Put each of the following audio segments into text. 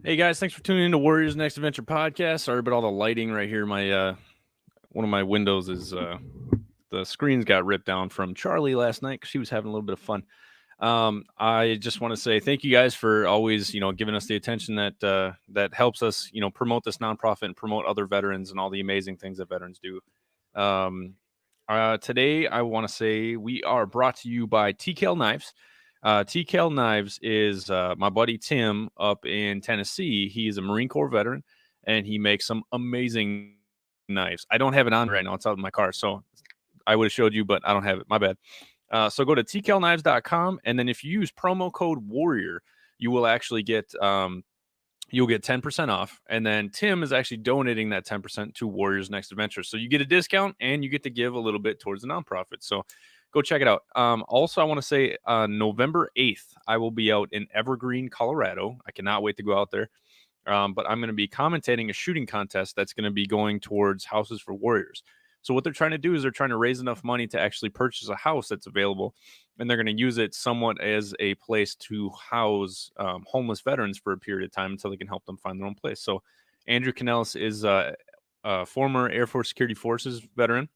Hey guys, thanks for tuning in to Warriors Next Adventure podcast. Sorry about all the lighting right here. My one of my windows is the screens got ripped down from Charlie last night because she was having a little bit of fun. I just want to say thank you guys for always, giving us the attention that helps us, promote this nonprofit and promote other veterans and all the amazing things that veterans do. Today, I want to say we are brought to you by TKL Knives. TKL Knives is my buddy Tim up in Tennessee. He's a Marine Corps veteran, and he makes some amazing knives. I don't have it on right now. It's out in my car, so I would have showed you, but I don't have it. My bad. So go to tklknives.com, and then if you use promo code WARRIOR, you will actually get you'll get 10% off. And then Tim is actually donating that 10% to Warriors Next Adventure. So you get a discount and you get to give a little bit towards the nonprofit. So go check it out. Also, I want to say November 8th, I will be out in Evergreen, Colorado. I cannot wait to go out there. But I'm going to be commentating a shooting contest that's going to be going towards Houses for Warriors. So what they're trying to do is they're trying to raise enough money to actually purchase a house that's available, and they're going to use it somewhat as a place to house homeless veterans for a period of time until they can help them find their own place. So Andrew Canellis is a former Air Force Security Forces veteran,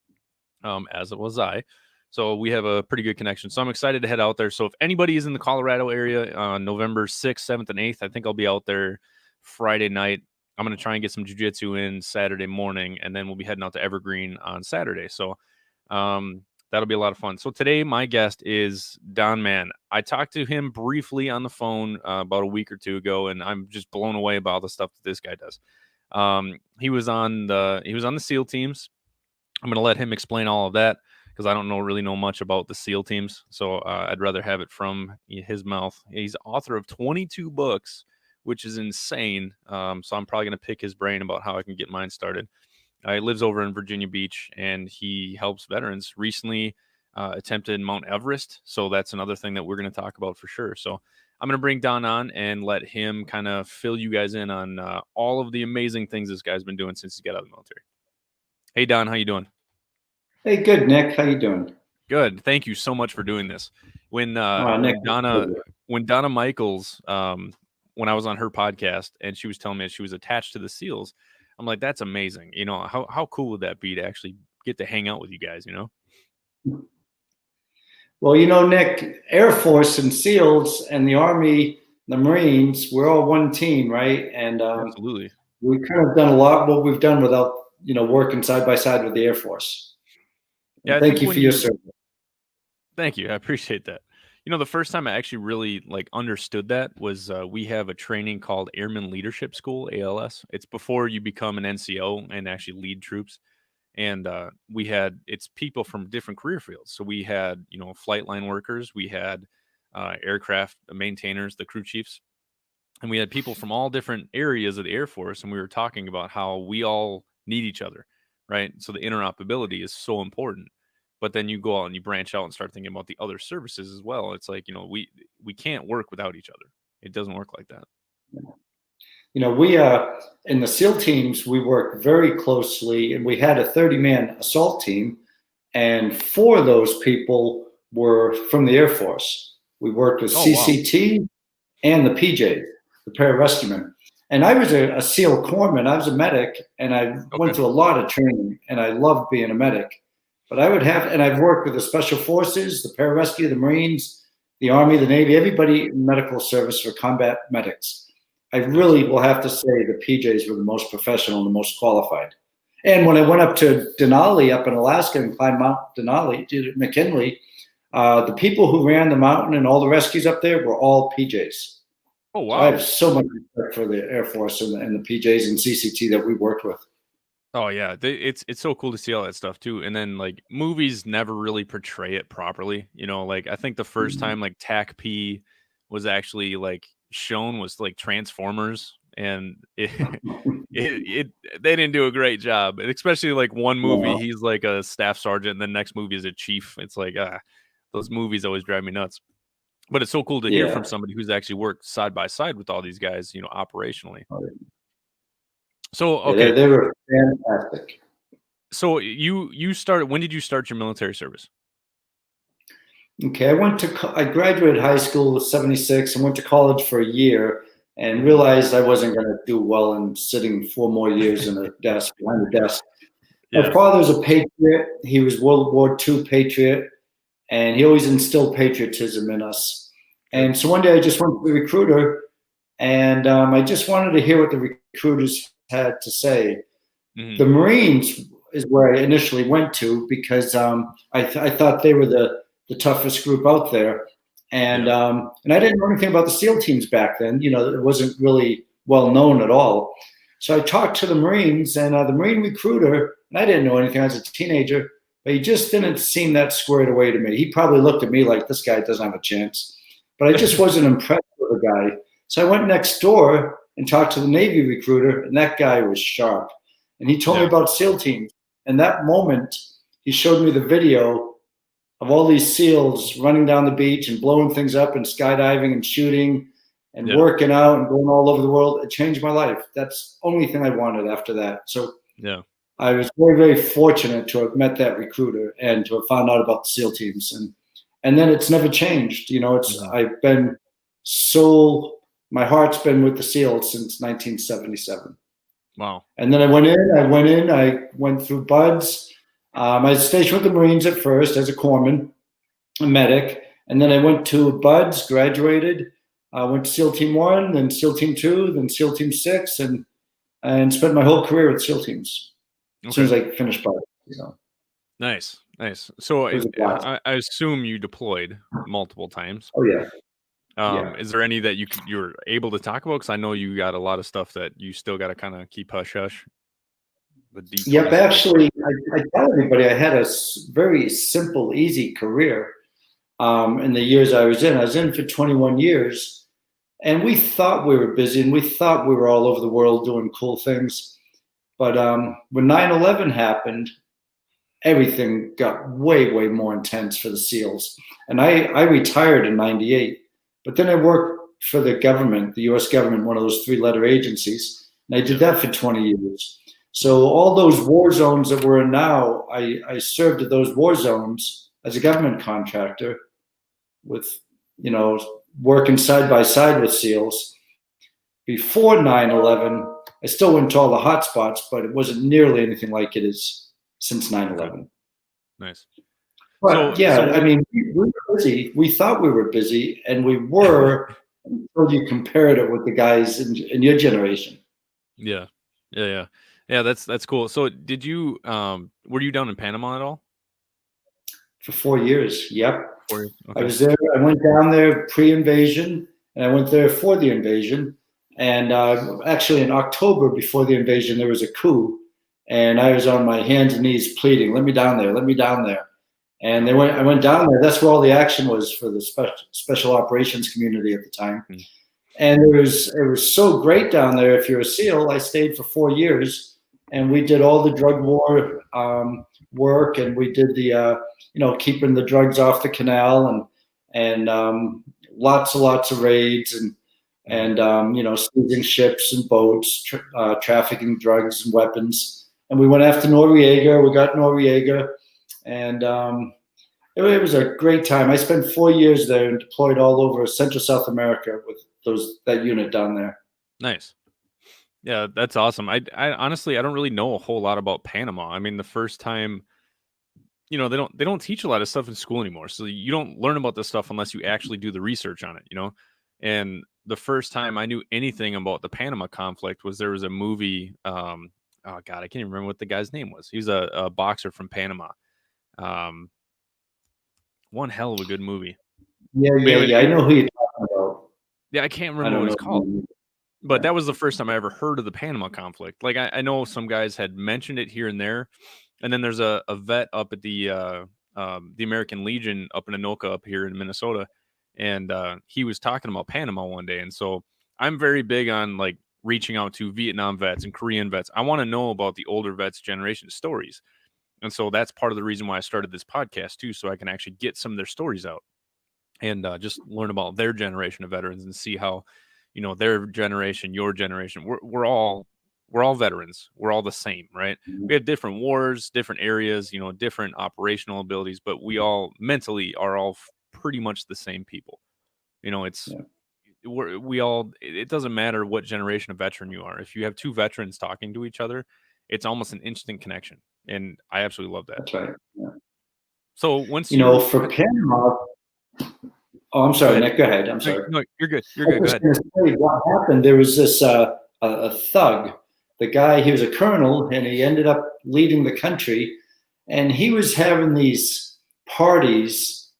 as was I. So we have a pretty good connection. So I'm excited to head out there. So if anybody is in the Colorado area on November 6th, 7th, and 8th, I think I'll be out there Friday night. I'm going to try and get some jiu-jitsu in Saturday morning, and then we'll be heading out to Evergreen on Saturday. So that'll be a lot of fun. So today, my guest is Don Mann. I talked to him briefly on the phone about a week or two ago, and I'm just blown away by all the stuff that this guy does. He was on the SEAL teams. I'm going to let him explain all of that because I don't really know much about the SEAL teams. So I'd rather have it from his mouth. He's author of 22 books, which is insane. So I'm probably going to pick his brain about how I can get mine started. He lives over in Virginia Beach, and he helps veterans. Recently attempted Mount Everest. So that's another thing that we're going to talk about for sure. So I'm going to bring Don on and let him kind of fill you guys in on all of the amazing things this guy's been doing since he got out of the military. Hey, Don, how you doing? Hey, good, Nick. How you doing? Good. Thank you so much for doing this. When Donna Michaels, when I was on her podcast and she was telling me that she was attached to the SEALs, I'm like, that's amazing. How cool would that be to actually get to hang out with you guys, Well, Nick, Air Force and SEALs and the Army, the Marines, we're all one team, right? And Absolutely. we've kind of done a lot what we've done without, working side by side with the Air Force. Yeah, thank you for your service. Thank you. I appreciate that. The first time I actually really understood that was we have a training called Airman Leadership School, ALS. It's before you become an NCO and actually lead troops. And it's people from different career fields. So we had, flight line workers, we had aircraft maintainers, the crew chiefs, and we had people from all different areas of the Air Force. And we were talking about how we all need each other, right? So the interoperability is so important. But then you go out and you branch out and start thinking about the other services as well. It's like, we can't work without each other. It doesn't work like that. We in the SEAL teams, we work very closely, and we had a 30-man assault team, and 4 of those people were from the Air Force. We worked with CCT and the PJs, the pararescuemen. And I was a SEAL corpsman. I was a medic, and I went through a lot of training, and I loved being a medic. But I've worked with the Special Forces, the Pararescue, the Marines, the Army, the Navy, everybody in medical service for combat medics. I really will have to say the PJs were the most professional and the most qualified. And when I went up to Denali up in Alaska and climbed Mount Denali, McKinley, the people who ran the mountain and all the rescues up there were all PJs. Oh, wow. So I have so much respect for the Air Force and the PJs and CCT that we worked with. Oh yeah, it's so cool to see all that stuff too. And then movies never really portray it properly. I think the first time TAC-P was actually shown was Transformers, and they didn't do a great job. And especially one movie, he's a staff sergeant, and the next movie is a chief. It's those movies always drive me nuts. But it's so cool to hear from somebody who's actually worked side by side with all these guys, operationally. So, okay. They were fantastic. So you started, when did you start your military service? Okay, I graduated high school in 76 and went to college for a year. and realized I wasn't going to do well in sitting 4 more years in a desk behind a desk. My Yeah. father's a patriot. He was World War II patriot, and he always instilled patriotism in us. Good. And so one day I just went to the recruiter, and I just wanted to hear what the recruiters had to say. The Marines is where I initially went to because I thought they were the toughest group out there, and I didn't know anything about the SEAL teams back then. It wasn't really well known at all. So I talked to the Marines, and the Marine recruiter, and I didn't know anything. I was a teenager, but he just didn't seem that squared away to me. He probably looked at me like, this guy doesn't have a chance. But I just wasn't impressed with the guy. So I went next door and talked to the Navy recruiter, and that guy was sharp. And he told me about SEAL teams. And that moment, he showed me the video of all these SEALs running down the beach and blowing things up and skydiving and shooting and working out and going all over the world. It changed my life. That's the only thing I wanted after that. So I was very, very fortunate to have met that recruiter and to have found out about the SEAL teams. And then it's never changed. I've been my heart's been with the SEALs since 1977. Wow. And then I went through BUDS. I was stationed with the Marines at first as a corpsman, a medic. And then I went to BUDS, graduated. I went to SEAL Team 1, then SEAL Team 2, then SEAL Team 6, and spent my whole career with SEAL teams as soon as I finished BUDS. Nice. So I assume you deployed multiple times. Oh, yeah. Is there any that you're able to talk about? Because I know you got a lot of stuff that you still got to kind of keep hush hush. Yep, actually, I tell everybody I had a very simple, easy career in the years I was in. I was in for 21 years, and we thought we were busy, and we thought we were all over the world doing cool things. But when 9/11 happened, everything got way, way more intense for the SEALs. And I retired in 98. But then I worked for the government, the U.S. government, one of those 3-letter agencies, and I did that for 20 years. So all those war zones that we're in now, I served at those war zones as a government contractor with, working side by side with SEALs. Before 9/11, I still went to all the hot spots, but it wasn't nearly anything like it is since 9/11. Nice. But I mean, we were busy. We thought we were busy, and we were until you compared it with the guys in your generation. Yeah. That's cool. So did you were you down in Panama at all? For 4 years. Yep. Okay. I was there. I went down there pre-invasion, and I went there for the invasion. And actually, in October before the invasion, there was a coup, and I was on my hands and knees pleading, "Let me down there. Let me down there." And I went down there. That's where all the action was for the special operations community at the time. Mm-hmm. And it was so great down there. If you're a SEAL, I stayed for 4 years, and we did all the drug war work, and we did the keeping the drugs off the canal, and lots of raids, and seizing ships and boats, trafficking drugs and weapons. And we went after Noriega. We got Noriega. And it was a great time. I spent 4 years there and deployed all over Central South America with that unit down there. Nice. Yeah, that's awesome. I honestly, I don't really know a whole lot about Panama. I mean, the first time, they don't teach a lot of stuff in school anymore. So you don't learn about this stuff unless you actually do the research on it, And the first time I knew anything about the Panama conflict was there was a movie. Oh God, I can't even remember what the guy's name was. He was a boxer from Panama. One hell of a good movie. Yeah. I know who you're talking about. Yeah, I can't remember what it's called. But that was the first time I ever heard of the Panama conflict. Like I know some guys had mentioned it here and there, and then there's a vet up at the American Legion up in Anoka up here in Minnesota, and he was talking about Panama one day. And so I'm very big on like reaching out to Vietnam vets and Korean vets. I want to know about the older vets' generation stories. And so that's part of the reason why I started this podcast too, so I can actually get some of their stories out and just learn about their generation of veterans and see how, their generation, your generation, we're all veterans. We're all the same, right? Mm-hmm. We have different wars, different areas, different operational abilities, but we all mentally are all pretty much the same people. we all, it doesn't matter what generation of veteran you are. If you have two veterans talking to each other, it's almost an instant connection. And I absolutely love that. That's right. Yeah. So once for Panama, oh, I'm sorry, Nick, go ahead. I'm sorry. No, you're good. You're good. Go ahead. Say, what happened, there was this a thug, the guy, he was a colonel, and he ended up leading the country, and he was having these parties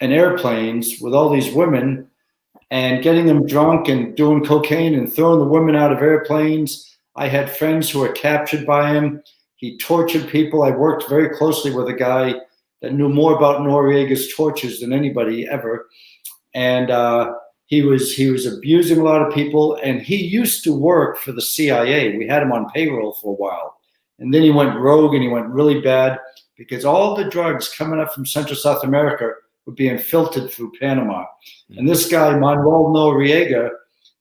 and airplanes with all these women and getting them drunk and doing cocaine and throwing the women out of airplanes. I had friends who were captured by him. He tortured people. I worked very closely with a guy that knew more about Noriega's tortures than anybody ever. And he was abusing a lot of people. And he used to work for the CIA. We had him on payroll for a while. And then he went rogue and he went really bad because all the drugs coming up from Central South America were being filtered through Panama. And this guy, Manuel Noriega,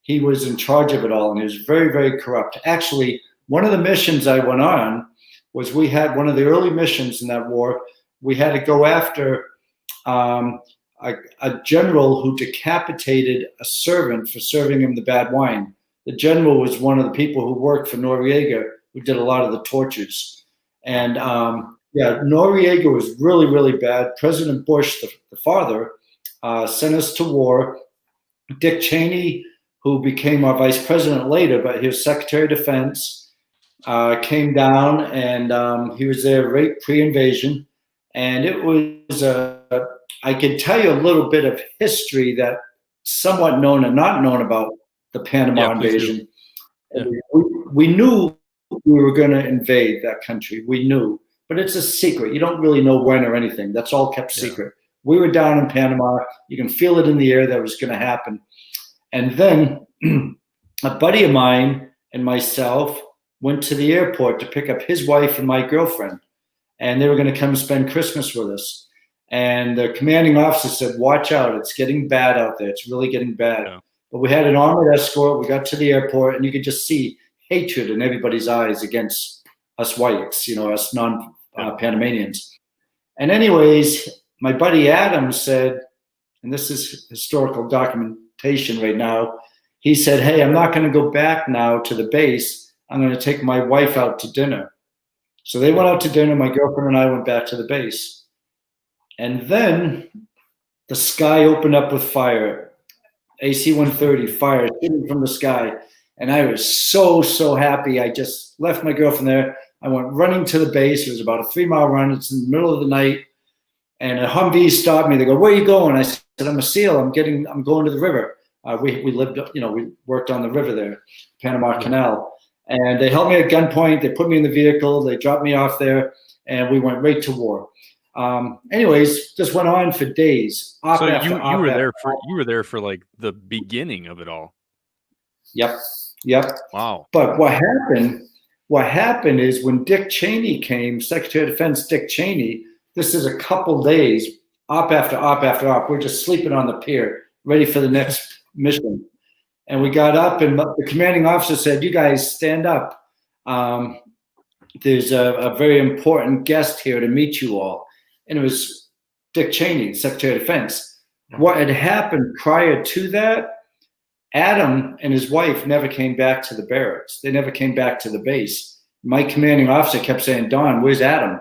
he was in charge of it all, and he was very, very corrupt. Actually, one of the missions I went on was, we had one of the early missions in that war. We had to go after a general who decapitated a servant for serving him the bad wine. The general was one of the people who worked for Noriega, who did a lot of the tortures. And Noriega was really, really bad. President Bush, the father, sent us to war. Dick Cheney, who became our vice president later, but he was Secretary of Defense, came down, and he was there right pre-invasion. And it was, I could tell you a little bit of history that somewhat known and not known about the Panama invasion. Yeah. We knew we were going to invade that country. We knew. But it's a secret. You don't really know when or anything. That's all kept secret. We were down in Panama. You can feel it in the air that was going to happen. And then a buddy of mine and myself went to the airport to pick up his wife and my girlfriend. And they were going to come spend Christmas with us. And the commanding officer said, watch out. It's getting bad out there. It's really getting bad. Yeah. But we had an armored escort. We got to the airport, and you could just see hatred in everybody's eyes against us whites, us non-Panamanians. And anyways, my buddy Adam said, and this is historical documentation right now, he said, hey, I'm not going to go back now to the base. I'm going to take my wife out to dinner. So they went out to dinner. My girlfriend and I went back to the base. And then the sky opened up with fire, AC-130 fire shooting from the sky. And I was so, so happy. I just left my girlfriend there. I went running to the base. It was about a 3-mile run. It's in the middle of the night. And a Humvee stopped me. They go, where are you going? I said, I'm a SEAL. I'm going to the river. We lived, we worked on the river there, Panama Canal. And they held me at gunpoint. They put me in the vehicle. They dropped me off there, and we went right to war. Anyways, just went on for days. So you were there for like the beginning of it all. Yep. Wow. But what happened is when Dick Cheney came, Secretary of Defense Dick Cheney, this is a couple days, op after op after op. We're just sleeping on the pier, ready for the next mission. And we got up, and the commanding officer said, you guys stand up. There's a very important guest here to meet you all. And it was Dick Cheney, Secretary of Defense. What had happened prior to that, Adam and his wife never came back to the barracks. They never came back to the base. My commanding officer kept saying, Don, where's Adam?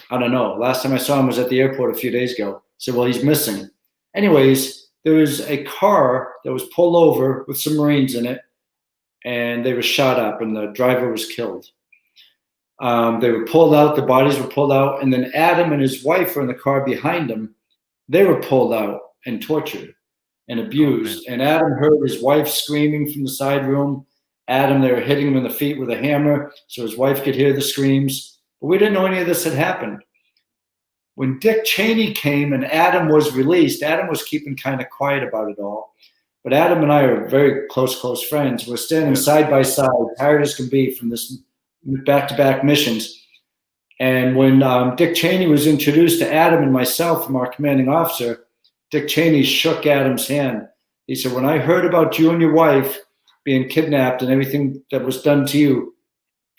I don't know. Last time I saw him was at the airport a few days ago. I said, well, he's missing. Anyways, there was a car that was pulled over with some Marines in it, and they were shot up, and the driver was killed. They were pulled out. The bodies were pulled out. And then Adam and his wife were in the car behind him. They were pulled out and tortured and abused. And Adam heard his wife screaming from the side room. Adam, they were hitting him in the feet with a hammer so his wife could hear the screams. But we didn't know any of this had happened. When Dick Cheney came and Adam was released, Adam was keeping kind of quiet about it all. But Adam and I are very close friends. We're standing side by side, tired as can be from this back-to-back missions. And when Dick Cheney was introduced to Adam and myself from our commanding officer, Dick Cheney shook Adam's hand. He said, when I heard about you and your wife being kidnapped and everything that was done to you,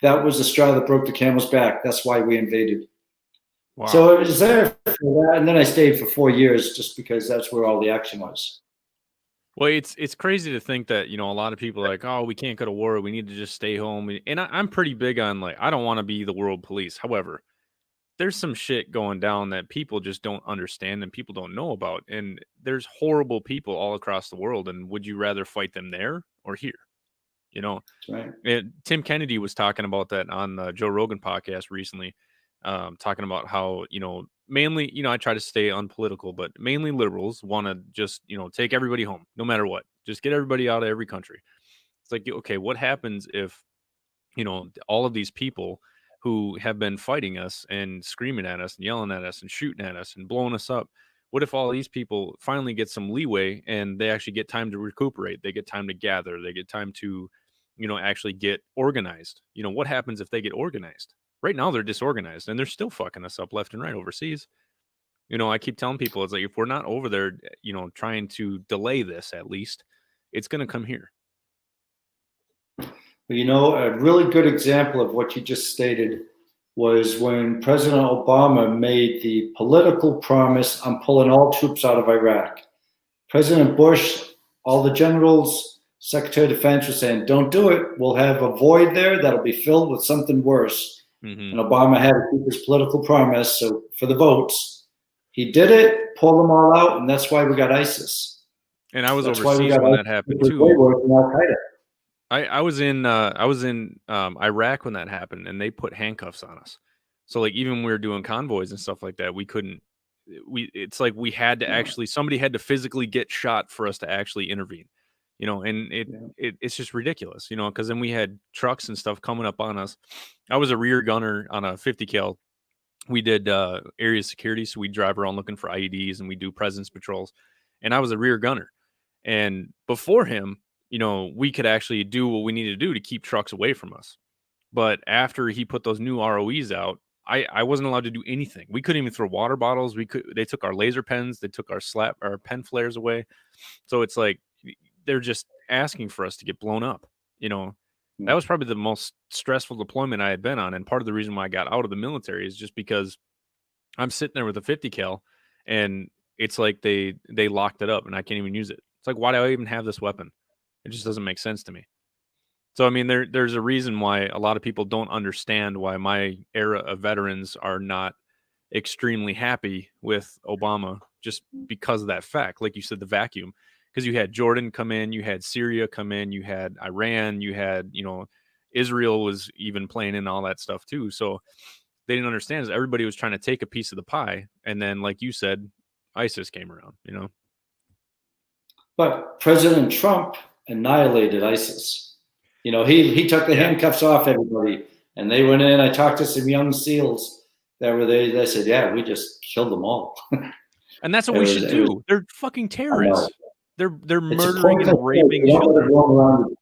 that was the straw that broke the camel's back. That's why we invaded. Wow. So it was there for that. And then I stayed for 4 years just because that's where all the action was. Well, it's crazy to think that, a lot of people are like, oh, we can't go to war. We need to just stay home. And I'm pretty big on, like, I don't want to be the world police. However, there's some shit going down that people just don't understand and people don't know about. And there's horrible people all across the world. And would you rather fight them there or here? You know, Right. Tim Kennedy was talking about that on the Joe Rogan podcast recently, talking about how, mainly, I try to stay unpolitical, but mainly liberals want to just, take everybody home, no matter what. Just get everybody out of every country. It's like, okay, what happens if, all of these people who have been fighting us and screaming at us and yelling at us and shooting at us and blowing us up? What if all these people finally get some leeway and they actually get time to recuperate? They get time to gather. They get time to, actually get organized. What happens if they get organized? Right now, they're disorganized and they're still fucking us up left and right overseas. I keep telling people, it's like, if we're not over there, trying to delay this at least, it's going to come here. A really good example of what you just stated was when President Obama made the political promise, I'm pulling all troops out of Iraq. President Bush, all the generals, Secretary of Defense were saying, don't do it. We'll have a void there that'll be filled with something worse. Mm-hmm. And Obama had to keep his political promise. So for the votes, he did it, pulled them all out, and that's why we got ISIS. And I was overseas when that happened too. I was in Iraq when that happened, and they put handcuffs on us. So like, even when we were doing convoys and stuff like that, we couldn't. It's like we had to actually, somebody had to physically get shot for us to actually intervene. And it's just ridiculous. Because then we had trucks and stuff coming up on us. I was a rear gunner on a 50 cal. We did area security, so we drive around looking for IEDs and we do presence patrols. And I was a rear gunner. And before him, we could actually do what we needed to do to keep trucks away from us. But after he put those new ROEs out, I wasn't allowed to do anything. We couldn't even throw water bottles. They took our laser pens, they took our pen flares away. So it's like they're just asking for us to get blown up. That was probably the most stressful deployment I had been on. And part of the reason why I got out of the military is just because I'm sitting there with a 50 cal and it's like they locked it up and I can't even use it. It's like, why do I even have this weapon? It just doesn't make sense to me. So, I mean, there's a reason why a lot of people don't understand why my era of veterans are not extremely happy with Obama, just because of that fact. Like you said, the vacuum. Because you had Jordan come in, you had Syria come in, you had Iran, you had, Israel was even playing in all that stuff too. So they didn't understand is everybody was trying to take a piece of the pie. And then, like you said, ISIS came around, But President Trump annihilated ISIS. He took the handcuffs off everybody, and they went in. I talked to some young SEALs that were there. They said, "Yeah, we just killed them all." And that's what we should do. They're fucking terrorists. They're murdering and raping children.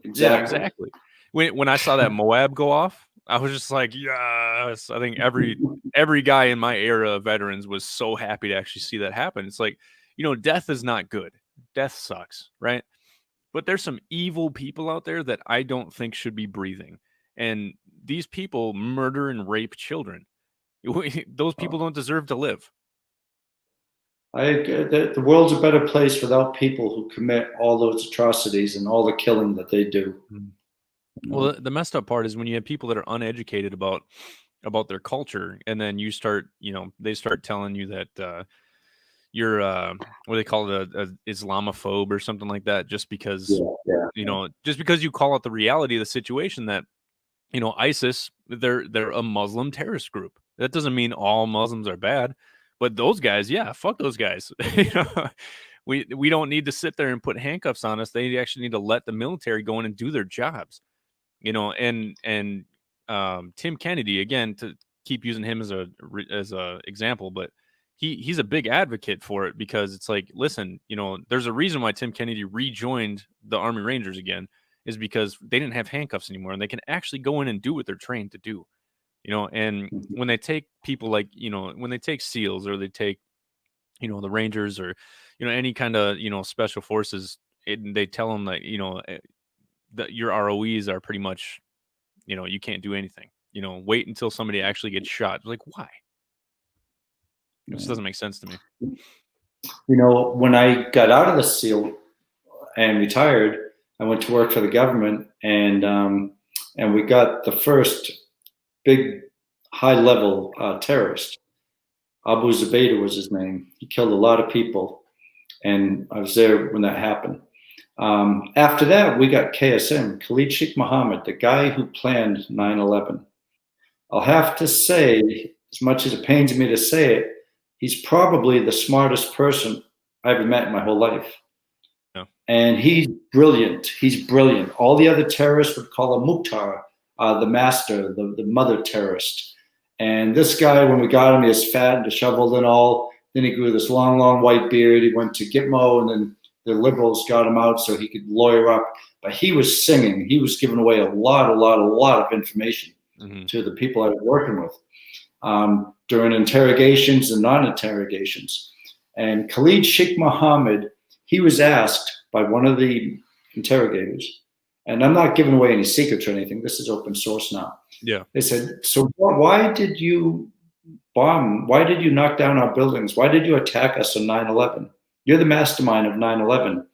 Exactly. Yeah, exactly. When I saw that Moab go off, I was just like, yes. I think every guy in my era of veterans was so happy to actually see that happen. It's like, death is not good. Death sucks, right? But there's some evil people out there that I don't think should be breathing. And these people murder and rape children. Those people don't deserve to live. The world's a better place without people who commit all those atrocities and all the killing that they do. Well, the messed up part is when you have people that are uneducated about their culture, and then you start, they start telling you that you're what do they call it, a Islamophobe or something like that, just because just because you call out the reality of the situation that ISIS, they're a Muslim terrorist group. That doesn't mean all Muslims are bad. But those guys, yeah, fuck those guys. We don't need to sit there and put handcuffs on us. They actually need to let the military go in and do their jobs. And Tim Kennedy, again, to keep using him as a example, but he's a big advocate for it, because it's like, listen, there's a reason why Tim Kennedy rejoined the Army Rangers again, is because they didn't have handcuffs anymore and they can actually go in and do what they're trained to do. And when they take people like, when they take SEALs, or they take, the Rangers, or, any kind of, special forces, they tell them that, that your ROEs are pretty much, you can't do anything, wait until somebody actually gets shot. Like, why? This doesn't make sense to me. When I got out of the SEAL and retired, I went to work for the government, and we got the first big high-level terrorist. Abu Zubaydah was his name. He killed a lot of people, and I was there when that happened. After that, we got KSM, Khalid Sheikh Mohammed, the guy who planned 9/11. I'll have to say, as much as it pains me to say it, he's probably the smartest person I ever met in my whole life. Yeah. And he's brilliant. He's brilliant. All the other terrorists would call him Mukhtar, the master, the mother terrorist. And this guy, when we got him, he was fat and disheveled and all. Then he grew this long, long white beard. He went to Gitmo, and then the liberals got him out so he could lawyer up. But he was singing. He was giving away a lot of information to the people I was working with during interrogations and non-interrogations. And Khalid Sheikh Mohammed, he was asked by one of the interrogators, and I'm not giving away any secrets or anything. This is open source now. Yeah. They said, so why did you bomb? Why did you knock down our buildings? Why did you attack us on 9/11? You're the mastermind of 9/11.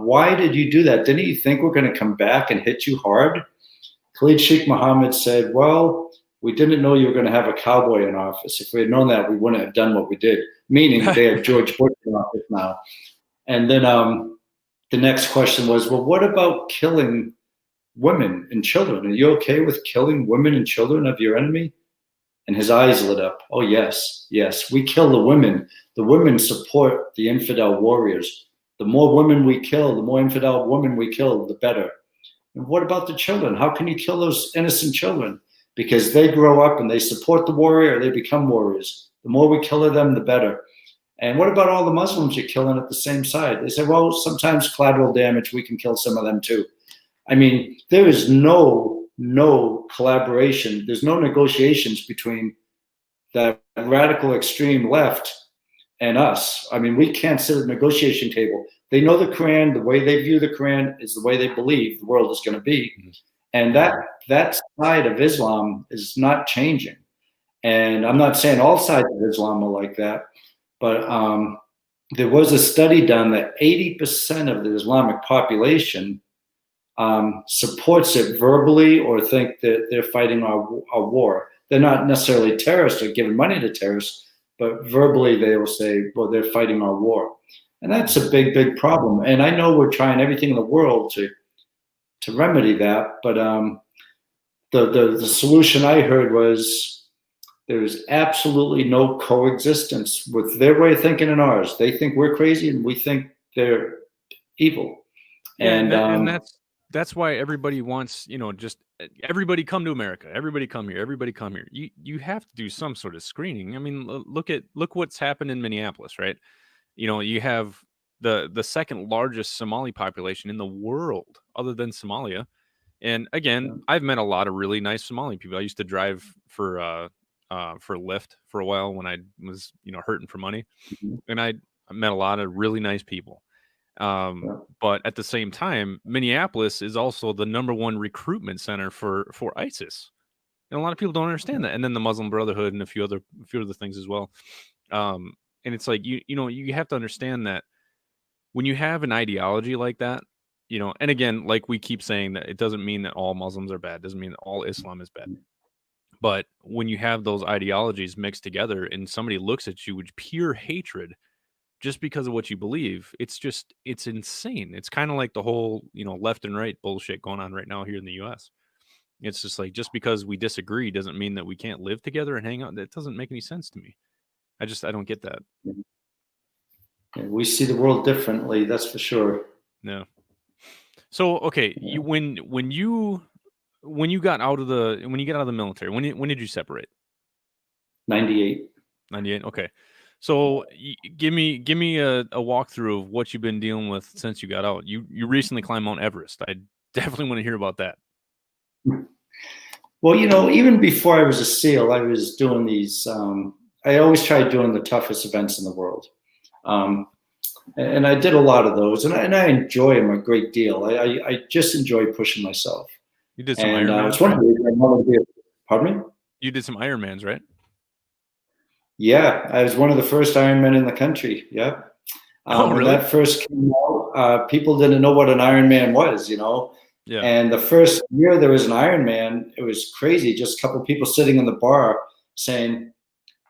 Why did you do that? Didn't you think we're going to come back and hit you hard? Khalid Sheikh Mohammed said, well, we didn't know you were going to have a cowboy in office. If we had known that, we wouldn't have done what we did, meaning they have George Bush in office now. And then the next question was, well, what about killing women and children? Are you okay with killing women and children of your enemy? And his eyes lit up. Oh, yes, yes. We kill the women. The women support the infidel warriors. The more women we kill, the more infidel women we kill, the better. And what about the children? How can you kill those innocent children? Because they grow up and they support the warrior, they become warriors. The more we kill of them, the better. And what about all the Muslims you're killing at the same side? They say, well, sometimes collateral damage, we can kill some of them too. I mean, there is no collaboration. There's no negotiations between that radical extreme left and us. I mean, we can't sit at a negotiation table. They know the Quran, the way they view the Quran is the way they believe the world is going to be. And that side of Islam is not changing. And I'm not saying all sides of Islam are like that, but there was a study done that 80% of the Islamic population supports it verbally or think that they're fighting our war. They're not necessarily terrorists or giving money to terrorists, but verbally they will say, well, they're fighting our war. And that's a big, big problem. And I know we're trying everything in the world to remedy that, but the solution I heard was there's absolutely no coexistence with their way of thinking and ours. They think we're crazy and we think they're evil. Yeah, and that's why everybody wants, just everybody come to America, everybody come here, everybody come here. You have to do some sort of screening. I mean, look what's happened in Minneapolis, right? You have the second largest Somali population in the world, other than Somalia. And again, I've met a lot of really nice Somali people. I used to drive for Lyft for a while when I was, hurting for money, and I met a lot of really nice people. But at the same time, Minneapolis is also the #1 recruitment center for ISIS, and a lot of people don't understand that. And then the Muslim Brotherhood and a few other things as well. And it's like you have to understand that when you have an ideology like that, and again, like we keep saying, that it doesn't mean that all Muslims are bad, it doesn't mean that all Islam is bad. But when you have those ideologies mixed together and somebody looks at you with pure hatred just because of what you believe, it's insane. It's kind of like the whole, left and right bullshit going on right now here in the US. It's just like, just because we disagree doesn't mean that we can't live together and hang out. That doesn't make any sense to me. I don't get that. Yeah, we see the world differently, that's for sure. No. So, okay, when you got out of the military, when did you separate? 98. 98. Okay. So give me a walkthrough of what you've been dealing with since you got out. You recently climbed Mount Everest. I definitely want to hear about that. Well, even before I was a SEAL, I was doing these. I always tried doing the toughest events in the world, and I did a lot of those, and I enjoy them a great deal. I just enjoy pushing myself. You did some Ironmans. It's one of the reasons I wanted to be. Pardon me? You did some Ironmans, right? Yeah, I was one of the first Ironmen in the country. Yeah. Oh, When really? that first came out, people didn't know what an Ironman was, Yeah. And the first year there was an Ironman, it was crazy. Just a couple of people sitting in the bar saying,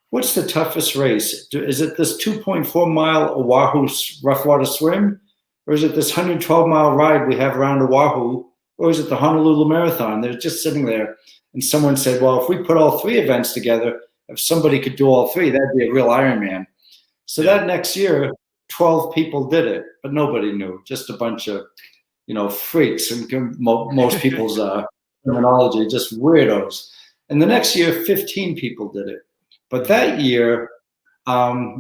"What's the toughest race? Is it this 2.4-mile Oahu rough water swim? Or is it this 112-mile ride we have around Oahu? Or is it the Honolulu Marathon?" They're just sitting there. And someone said, "Well, if we put all three events together, if somebody could do all three, that'd be a real Ironman." So Yeah. that next year, 12 people did it, but nobody knew, just a bunch of, freaks and most people's terminology, just weirdos. And the next year, 15 people did it. But that year,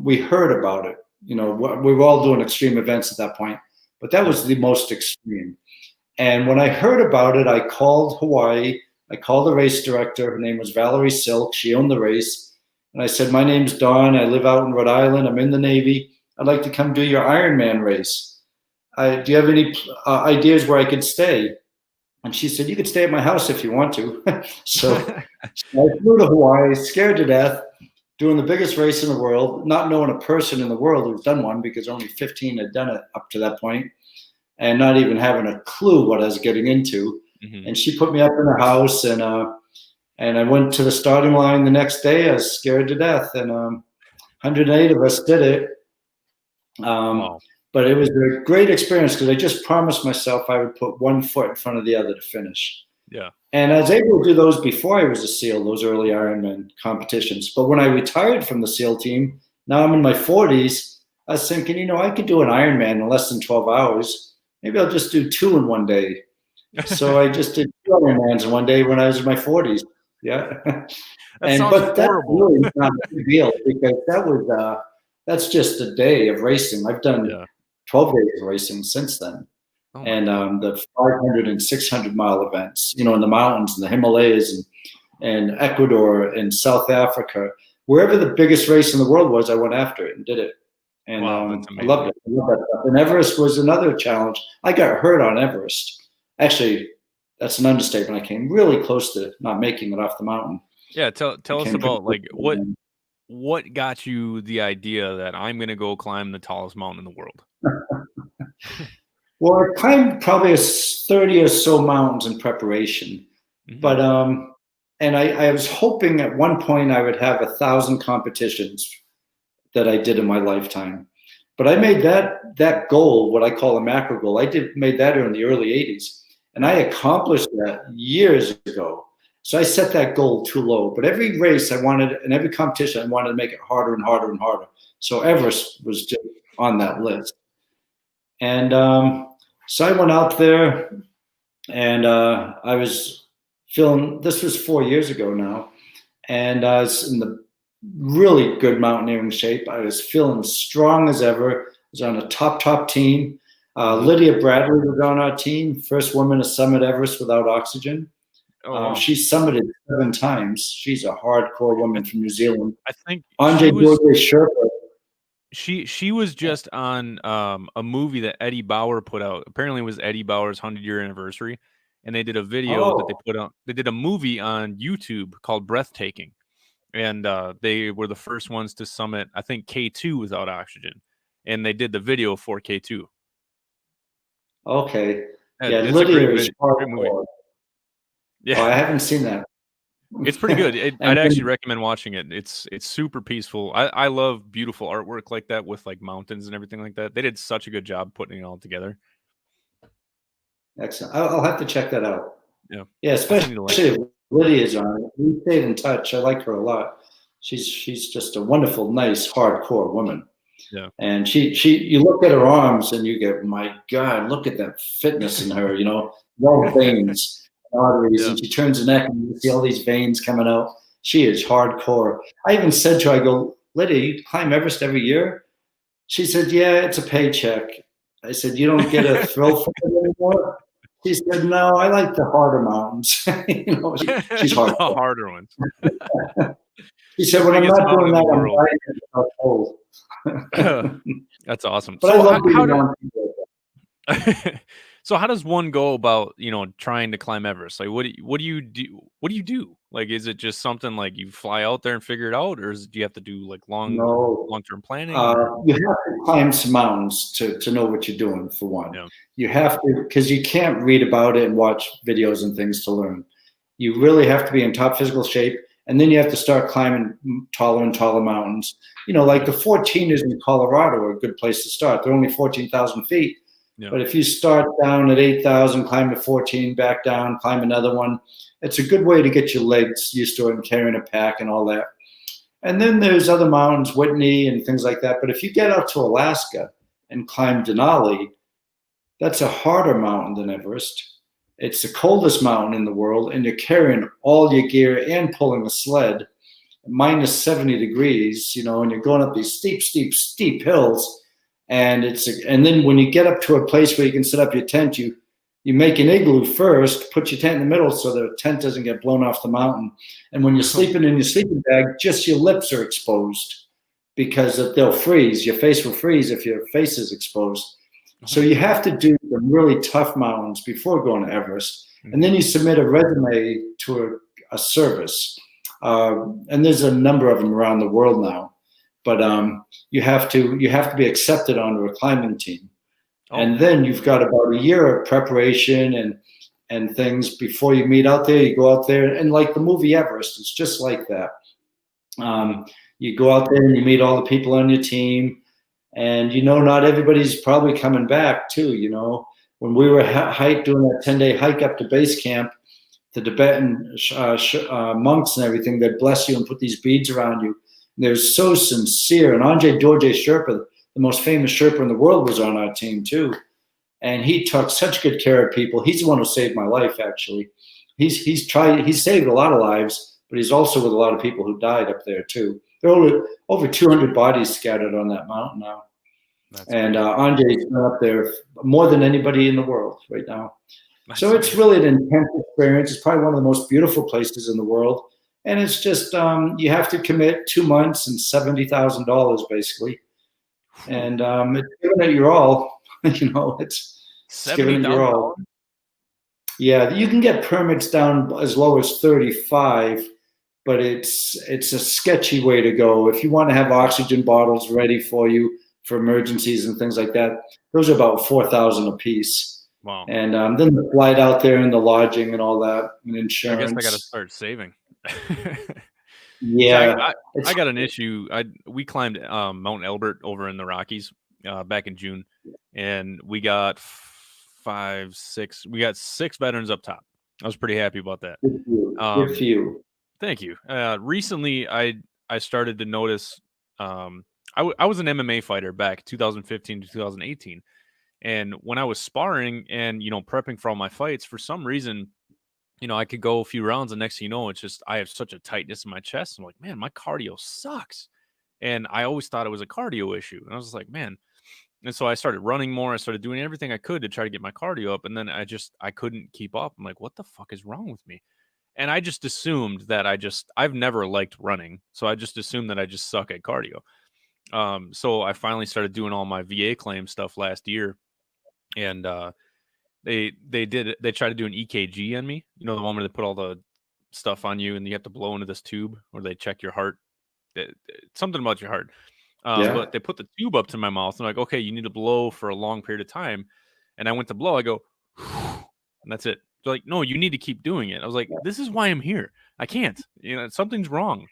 we heard about it. We were all doing extreme events at that point, but that was the most extreme. And when I heard about it, I called Hawaii. I called the race director. Her name was Valerie Silk. She owned the race. And I said, "My name's Don. I live out in Rhode Island. I'm in the Navy. I'd like to come do your Ironman race. Do you have any ideas where I could stay?" And she said, "You could stay at my house if you want to." So I flew to Hawaii, scared to death, doing the biggest race in the world, not knowing a person in the world who's done one because only 15 had done it up to that point, and not even having a clue what I was getting into. And she put me up in her house, and I went to the starting line the next day. I was scared to death, and 108 of us did it. Wow. But it was a great experience because I just promised myself I would put one foot in front of the other to finish. Yeah. And I was able to do those before I was a SEAL, those early Ironman competitions. But when I retired from the SEAL team, now I'm in my 40s, I was thinking, I could do an Ironman in less than 12 hours. Maybe I'll just do two in one day. So I just did two Ironmans in one day when I was in my 40s. Yeah. That sounds But that's horrible. really not a big deal because that's just a day of racing. I've done 12 days of racing since then. Oh And the 500 and 600-mile events, in the mountains and the Himalayas and Ecuador and South Africa, wherever the biggest race in the world was, I went after it and did it. And wow, that's I amazing. loved it. I loved that stuff. And Everest was another challenge. I got hurt on Everest. Actually, that's an understatement. I came really close to not making it off the mountain. Yeah, tell us about like what got you the idea that I'm going to go climb the tallest mountain in the world? Well, I climbed probably 30 or so mountains in preparation, but and I was hoping at one point I would have 1,000 competitions that I did in my lifetime. But I made that goal, what I call a macro goal. Made that in the early 80s, and I accomplished that years ago. So I set that goal too low. But every race I wanted, and every competition I wanted to make it harder and harder and harder. So Everest was just on that list. And so I went out there, and I was feeling, this was 4 years ago now, and I was in the really good mountaineering shape. I was feeling strong as ever. I was on a top team. Lydia Bradley was on our team, first woman to summit Everest without oxygen. Wow. She summited 7 times. She's a hardcore woman from New Zealand. I think Andre Sherpa. She was just on a movie that Eddie Bauer put out. Apparently it was Eddie Bauer's 100-year anniversary, and they did a video that they put out. They did a movie on YouTube called Breathtaking, and they were the first ones to summit, I think, K2 without oxygen, and they did the video for K2. Okay. Yeah, it's Lydia a is great movie. Yeah, I haven't seen that. It's pretty good. I'd actually recommend watching it. It's super peaceful. I love beautiful artwork like that with like mountains and everything like that. They did such a good job putting it all together. Excellent. I'll have to check that out. Yeah. Yeah, especially if Lydia's on it. We stayed in touch. I like her a lot. She's just a wonderful, nice, hardcore woman. Yeah. And you look at her arms and you get, my God, look at that fitness in her, no veins. Arteries, and she turns the neck and you see all these veins coming out. She is hardcore. I even said to her, I go, "Lydia, you climb Everest every year?" She said, "Yeah, it's a paycheck." I said, "You don't get a thrill from it anymore?" She said, "No, I like the harder mountains." She's hardcore. The harder ones. She said, "When I'm not doing that, I'm dying." That's awesome. But so I love being around people. So how does one go about, trying to climb Everest? Like, what do you do? What do you do? Like, is it just something like you fly out there and figure it out, or do you have to do like No, long term planning? Or you have to climb some mountains to know what you're doing, for one. yeah, You have to, because you can't read about it and watch videos and things to learn. You really have to be in top physical shape. And then you have to start climbing taller and taller mountains. Like the 14ers in Colorado are a good place to start. They're only 14,000 feet. yeah, But if you start down at 8,000, climb to 14, back down, climb another one, it's a good way to get your legs used to it and carrying a pack and all that. And then there's other mountains, Whitney and things like that. But if you get out to Alaska and climb Denali, that's a harder mountain than Everest. It's the coldest mountain in the world, and you're carrying all your gear and pulling a sled, minus 70 degrees, and you're going up these steep, steep, steep hills. And then when you get up to a place where you can set up your tent, you make an igloo first, put your tent in the middle so the tent doesn't get blown off the mountain. And when you're sleeping in your sleeping bag, just your lips are exposed because they'll freeze. Your face will freeze if your face is exposed. So you have to do some really tough mountains before going to Everest. And then you submit a resume to a service. And there's a number of them around the world now. But you have to be accepted onto a climbing team. And then you've got about a year of preparation and things before you meet out there. You go out there, and like the movie Everest, it's just like that. You go out there and you meet all the people on your team. And, not everybody's probably coming back, too. When we were doing that 10-day hike up to base camp, the Tibetan monks and everything, they'd bless you and put these beads around you. And they were so sincere. And Andre Dorje Sherpa, the most famous Sherpa in the world, was on our team, too. And he took such good care of people. He's the one who saved my life, actually. He's saved a lot of lives, but he's also with a lot of people who died up there, too. There are over 200 bodies scattered on that mountain now. And Andre's up there more than anybody in the world right now. So it's really an intense experience. It's probably one of the most beautiful places in the world. And it's just, you have to commit 2 months and $70,000 basically. And it's giving it your all. It's giving it your all. Yeah, you can get permits down as low as 35, but it's a sketchy way to go. If you want to have oxygen bottles ready for you for emergencies and things like that, those are about $4,000 a piece. Wow. And then the flight out there and the lodging and all that and insurance. I guess I got to start saving. Yeah. I got an issue. We climbed Mount Elbert over in the Rockies back in June, and we got 6 veterans up top. I was pretty happy about that. Good for you. Thank you. Recently, I started to notice. I was an MMA fighter back 2015 to 2018, and when I was sparring and prepping for all my fights, for some reason, I could go a few rounds, and next thing you know, it's just I have such a tightness in my chest. I'm like, man, my cardio sucks, and I always thought it was a cardio issue, and I was like, man. And so I started running more. I started doing everything I could to try to get my cardio up, and then I couldn't keep up. I'm like, what the fuck is wrong with me? And I just assumed that I've never liked running. So I just assumed that I just suck at cardio. So I finally started doing all my VA claim stuff last year. And they tried to do an EKG on me. The one where they put all the stuff on you and you have to blow into this tube where they check your heart. Something about your heart. But they put the tube up to my mouth and like, okay, you need to blow for a long period of time. And I went to blow. I go, and that's it. They're like, no, you need to keep doing it. I was like, this is why I'm here. I can't. Something's wrong.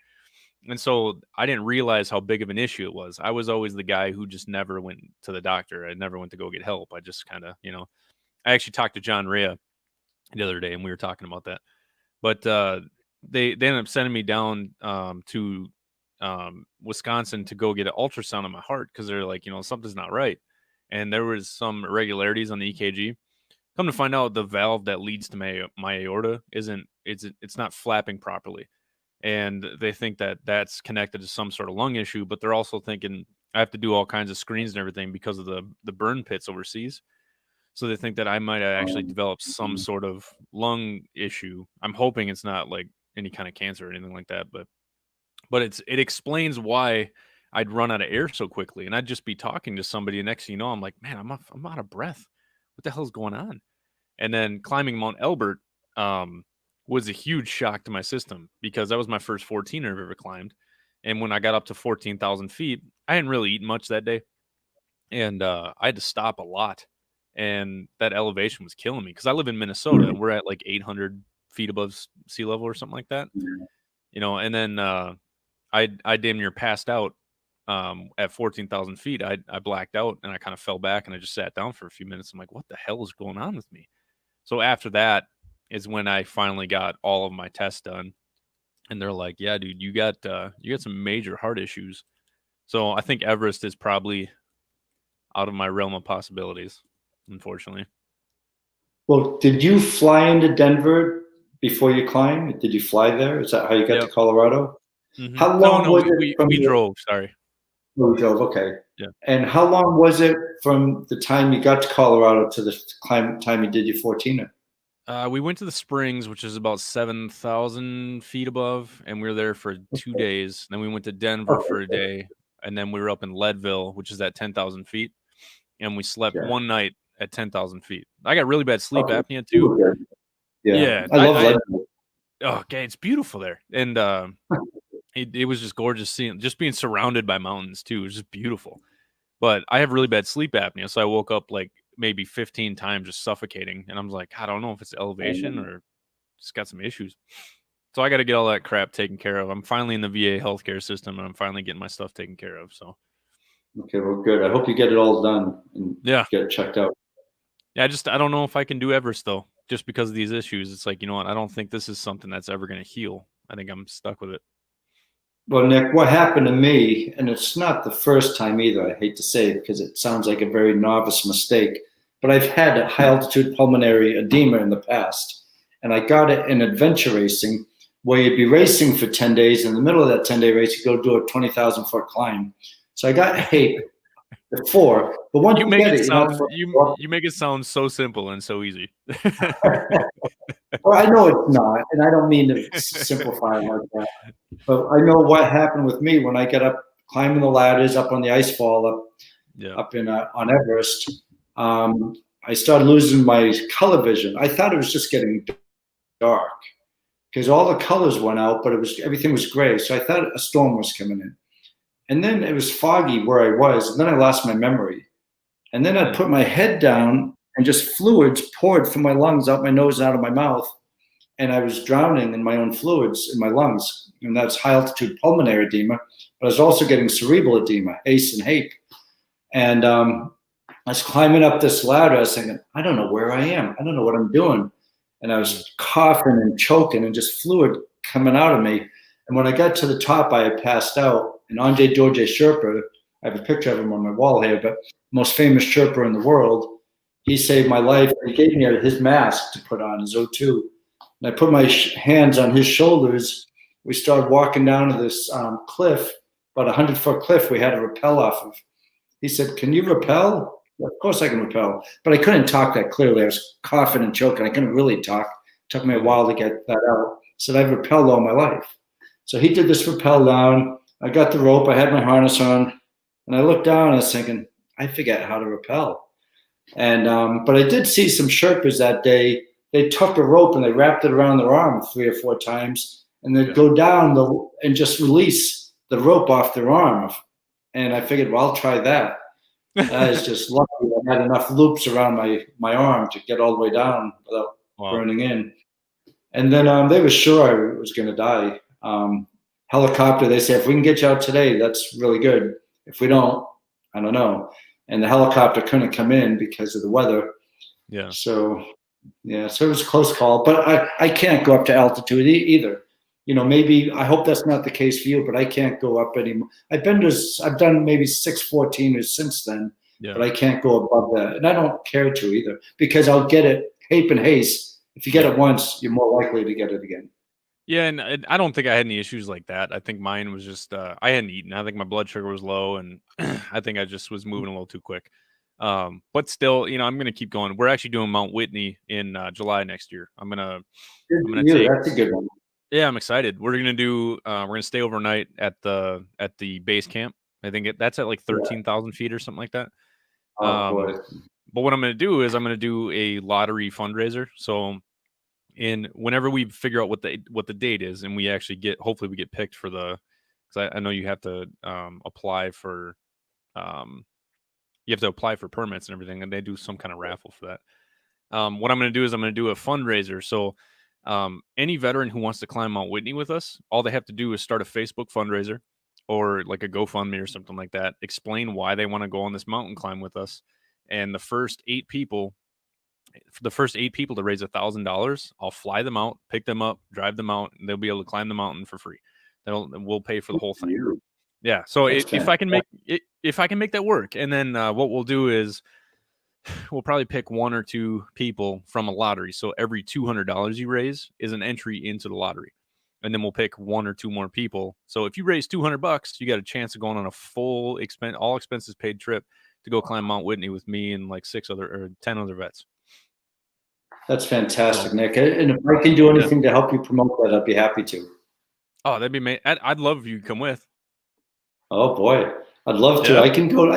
And so I didn't realize how big of an issue it was. I was always the guy who just never went to the doctor. I never went to go get help. I just kind of, I actually talked to John Rea the other day and we were talking about that. But they ended up sending me down to Wisconsin to go get an ultrasound on my heart because they're like, something's not right. And there was some irregularities on the EKG. Come to find out, the valve that leads to my aorta it's not flapping properly. And they think that that's connected to some sort of lung issue, but they're also thinking I have to do all kinds of screens and everything because of the burn pits overseas. So they think that I might actually develop some sort of lung issue. I'm hoping it's not like any kind of cancer or anything like that, but it explains why I'd run out of air so quickly. And I'd just be talking to somebody, and next thing you know, I'm like, man, I'm out of breath. What the hell's going on? And then climbing Mount Elbert was a huge shock to my system because that was my first 14er I've ever climbed. And when I got up to 14,000 feet, I hadn't really eaten much that day. And I had to stop a lot. And that elevation was killing me because I live in Minnesota and we're at like 800 feet above sea level or something like that. And then I damn near passed out at 14,000 feet. I blacked out and I kind of fell back and I just sat down for a few minutes. I'm like, what the hell is going on with me? So after that is when I finally got all of my tests done. And they're like, yeah, dude, you got some major heart issues. So I think Everest is probably out of my realm of possibilities, unfortunately. Well, did you fly into Denver before you climbed? Did you fly there? Is that how you got to Colorado? Mm-hmm. How long was it from we drove, sorry. Oh, we drove, okay. Yeah. And how long was it from the time you got to Colorado to the time you did your 14er? We went to the Springs, which is about 7,000 feet above, and we were there for 2 days. Then we went to Denver for a day, and then we were up in Leadville, which is at 10,000 feet, and we slept one night at 10,000 feet. I got really bad sleep apnea too. Yeah, I love Leadville. Okay, it's beautiful there, and it was just gorgeous just being surrounded by mountains too. It was just beautiful. But I have really bad sleep apnea, so I woke up like maybe 15 times just suffocating, and I'm like, I don't know if it's elevation or just got some issues. So I got to get all that crap taken care of. I'm finally in the VA healthcare system, and I'm finally getting my stuff taken care of. So okay, well, good. I hope you get it all done and get it checked out. Yeah, I don't know if I can do Everest though, just because of these issues. It's like, you know what? I don't think this is something that's ever going to heal. I think I'm stuck with it. Well, Nick, what happened to me, and it's not the first time either, I hate to say it because it sounds like a very novice mistake, but I've had a high altitude pulmonary edema in the past. And I got it in adventure racing where you'd be racing for 10 days. In the middle of that 10-day race, you go do a 20,000 foot climb. So I got HAPE before, but once you make it sound, you make it sound so simple and so easy. Well, I know it's not, and I don't mean to simplify it like that. But I know what happened with me when I got up climbing the ladders up on the ice fall up in on Everest. I started losing my color vision. I thought it was just getting dark because all the colors went out, but everything was gray. So I thought a storm was coming in. And then it was foggy where I was, and then I lost my memory. And then I put my head down and just fluids poured from my lungs out my nose and out of my mouth. And I was drowning in my own fluids in my lungs. And that's high altitude pulmonary edema. But I was also getting cerebral edema, ACE and HAPE. And I was climbing up this ladder. I was thinking, I don't know where I am. I don't know what I'm doing. And I was coughing and choking and just fluid coming out of me. And when I got to the top, I had passed out. And Andre Dorje Sherpa, I have a picture of him on my wall here, but most famous Sherpa in the world, he saved my life. He gave me his mask to put on, his O2. And I put my hands on his shoulders. We started walking down to this cliff, about 100-foot cliff we had to rappel off of. He said, can you rappel? Of course I can rappel. But I couldn't talk that clearly. I was coughing and choking. I couldn't really talk. It took me a while to get that out. So I've rappelled all my life. So he did this rappel down. I got the rope. I had my harness on. And I looked down and I was thinking, I forget how to rappel. And but I did see some Sherpas that day. They took a rope and they wrapped it around their arm 3 or 4 times. And they'd go down and just release the rope off their arm. And I figured, well, I'll try that. I was just lucky I had enough loops around my arm to get all the way down without burning in. And then they were sure I was going to die. Helicopter, they say, if we can get you out today, that's really good. If we don't, I don't know. And the helicopter couldn't come in because of the weather. Yeah. So it was a close call. But I can't go up to altitude either. You know, maybe I hope that's not the case for you, but I can't go up anymore. I've done maybe 614ers since then, but I can't go above that. And I don't care to either because I'll get it HAPE and HACE. If you get it once, you're more likely to get it again. Yeah, and I don't think I had any issues like that. I think mine was just I hadn't eaten. I think my blood sugar was low, and I think I just was moving a little too quick. But still, you know, I'm gonna keep going. We're actually doing Mount Whitney in July next year. I'm gonna take. That's a good one. Yeah, I'm excited. We're gonna stay overnight at the base camp. I think that's at like 13,000 feet or something like that. Oh boy. But what I'm going to do is I'm going to do a lottery fundraiser. So whenever we figure out what the date is, and we actually hopefully we get picked for because I know you have to apply for permits and everything, and they do some kind of raffle for that. What I'm going to do is I'm going to do a fundraiser. So any veteran who wants to climb Mount Whitney with us, all they have to do is start a Facebook fundraiser or like a GoFundMe or something like that. Explain why they want to go on this mountain climb with us. And the first 8 people to raise $1,000, I'll fly them out, pick them up, drive them out, and they'll be able to climb the mountain for free. We'll pay for the whole thing. Yeah. So if I can make that work, and then what we'll do is we'll probably pick 1 or 2 people from a lottery. So every $200 you raise is an entry into the lottery. And then we'll pick 1 or 2 more people. So if you raise $200, you got a chance of going on a full all expenses paid trip to go climb Mount Whitney with me and like 10 other vets. That's fantastic, Nick. And if I can do anything to help you promote that, I'd be happy to. Oh, that'd be amazing. I'd love if you come with. Oh boy, I'd love to. Yeah. I can go.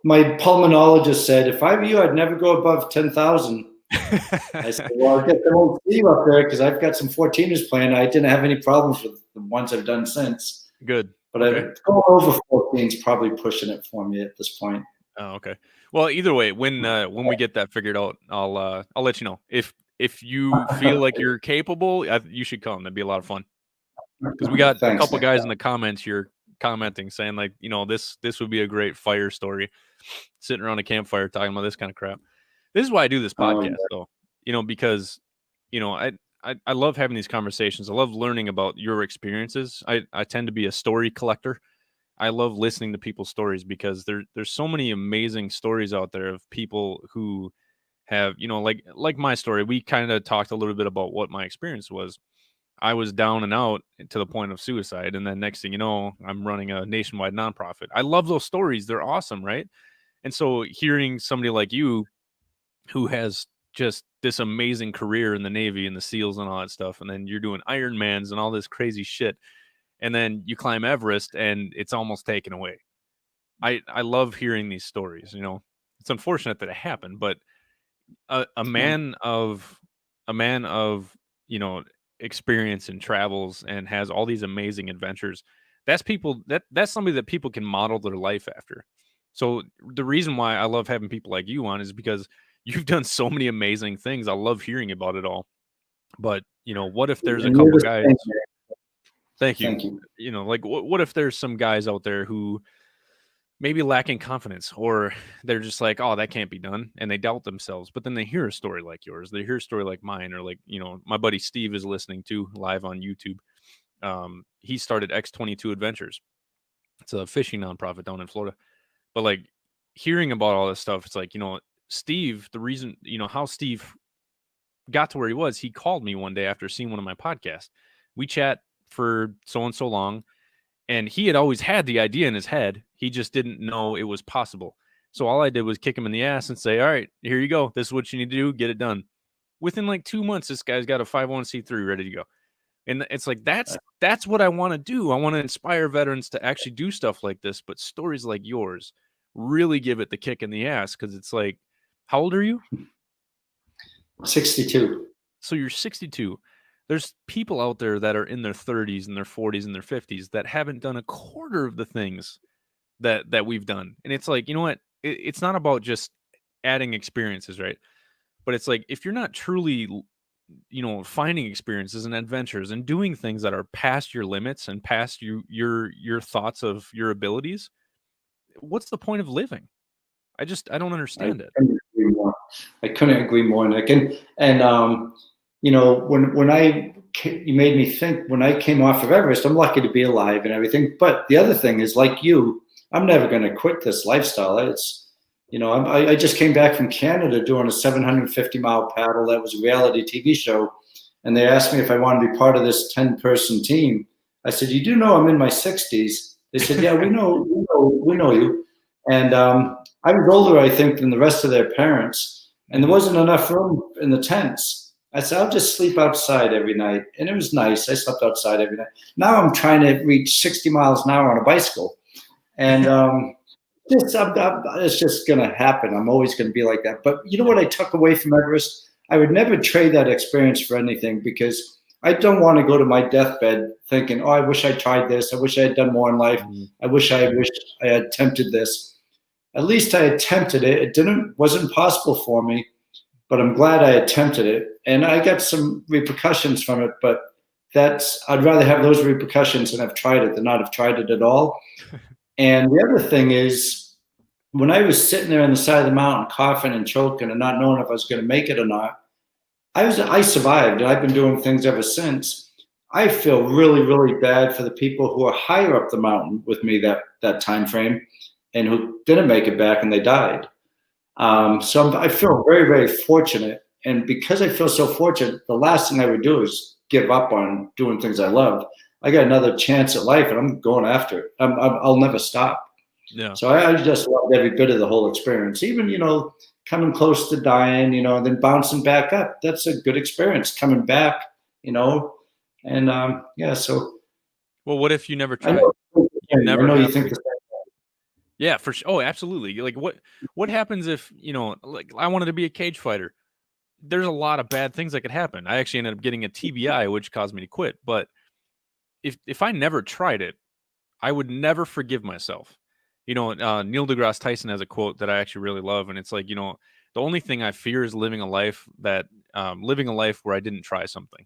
My pulmonologist said, if I were you, I'd never go above 10,000. I said, well, I guess I won't see you up there because I've got some 14ers planned. I didn't have any problems with the ones I've done since. Good. But okay. Going over 14 is probably pushing it for me at this point. Oh, okay. Well, either way, when we get that figured out, I'll let you know. If you feel like you're capable, you should come. That'd be a lot of fun. Because we got a couple guys in the comments here commenting saying like, this would be a great fire story, sitting around a campfire talking about this kind of crap. This is why I do this podcast, though. Because I love having these conversations. I love learning about your experiences. I tend to be a story collector. I love listening to people's stories because there's so many amazing stories out there of people who have, like my story. We kind of talked a little bit about what my experience was. I was down and out to the point of suicide. And then next thing you know, I'm running a nationwide nonprofit. I love those stories. They're awesome, right? And so hearing somebody like you who has just this amazing career in the Navy and the SEALs and all that stuff, and then you're doing Ironmans and all this crazy shit, and then you climb Everest and it's almost taken away. I love hearing these stories. It's unfortunate that it happened, but a man of experience and travels and has all these amazing adventures. That's somebody that people can model their life after. So the reason why I love having people like you on is because you've done so many amazing things. I love hearing about it all. But what if there's a couple guys? Thank you. What if there's some guys out there who maybe lacking confidence, or they're just like, oh, that can't be done, and they doubt themselves. But then they hear a story like yours, they hear a story like mine, or like my buddy Steve is listening to live on YouTube. He started X22 Adventures. It's a fishing nonprofit down in Florida. But like hearing about all this stuff, it's like Steve. The reason how Steve got to where he was, he called me one day after seeing one of my podcasts. We chat for so and so long. And he had always had the idea in his head. He just didn't know it was possible. So all I did was kick him in the ass and say, all right, here you go. This is what you need to do. Get it done. Within like 2 months, this guy's got a 501c3 ready to go. And it's like, that's what I want to do. I want to inspire veterans to actually do stuff like this. But stories like yours really give it the kick in the ass. Because it's like, how old are you? 62. So you're 62. There's people out there that are in their 30s and their 40s and their 50s that haven't done a quarter of the things that we've done. And it's like, what? It's not about just adding experiences, right? But it's like, if you're not truly, finding experiences and adventures and doing things that are past your limits and past your thoughts of your abilities, what's the point of living? I don't understand it. I couldn't agree more, Nick. And you made me think, when I came off of Everest, I'm lucky to be alive and everything. But the other thing is, like you, I'm never going to quit this lifestyle. It's, I just came back from Canada doing a 750-mile paddle. That was a reality TV show. And they asked me if I wanted to be part of this 10-person team. I said, you do know I'm in my 60s. They said, yeah, we know you. And I was older, I think, than the rest of their parents. And there wasn't enough room in the tents. I said, I'll just sleep outside every night. And it was nice. I slept outside every night. Now I'm trying to reach 60 miles an hour on a bicycle. And it's just going to happen. I'm always going to be like that. But you know what I took away from Everest? I would never trade that experience for anything, because I don't want to go to my deathbed thinking, oh, I wish I tried this. I wish I had done more in life. I wish I had attempted this. At least I attempted it. Wasn't possible for me, but I'm glad I attempted it. And I got some repercussions from it, but I'd rather have those repercussions than have tried it than not have tried it at all. And the other thing is, when I was sitting there on the side of the mountain, coughing and choking and not knowing if I was going to make it or not, I survived, and I've been doing things ever since. I feel really, really bad for the people who are higher up the mountain with me that time frame, and who didn't make it back and they died. So I feel very, very fortunate. And because I feel so fortunate, the last thing I would do is give up on doing things I love. I got another chance at life, and I'm going after it. I'll never stop. Yeah. So I just loved every bit of the whole experience. Even, coming close to dying, and then bouncing back up. That's a good experience, coming back, and yeah. So. Well, what if you never tried? I know you think the same. Yeah, for sure. Oh, absolutely. Like what happens if, like I wanted to be a cage fighter? There's a lot of bad things that could happen. I actually ended up getting a TBI, which caused me to quit. But if I never tried it, I would never forgive myself. Neil deGrasse Tyson has a quote that I actually really love, and it's like, the only thing I fear is living a life where I didn't try something.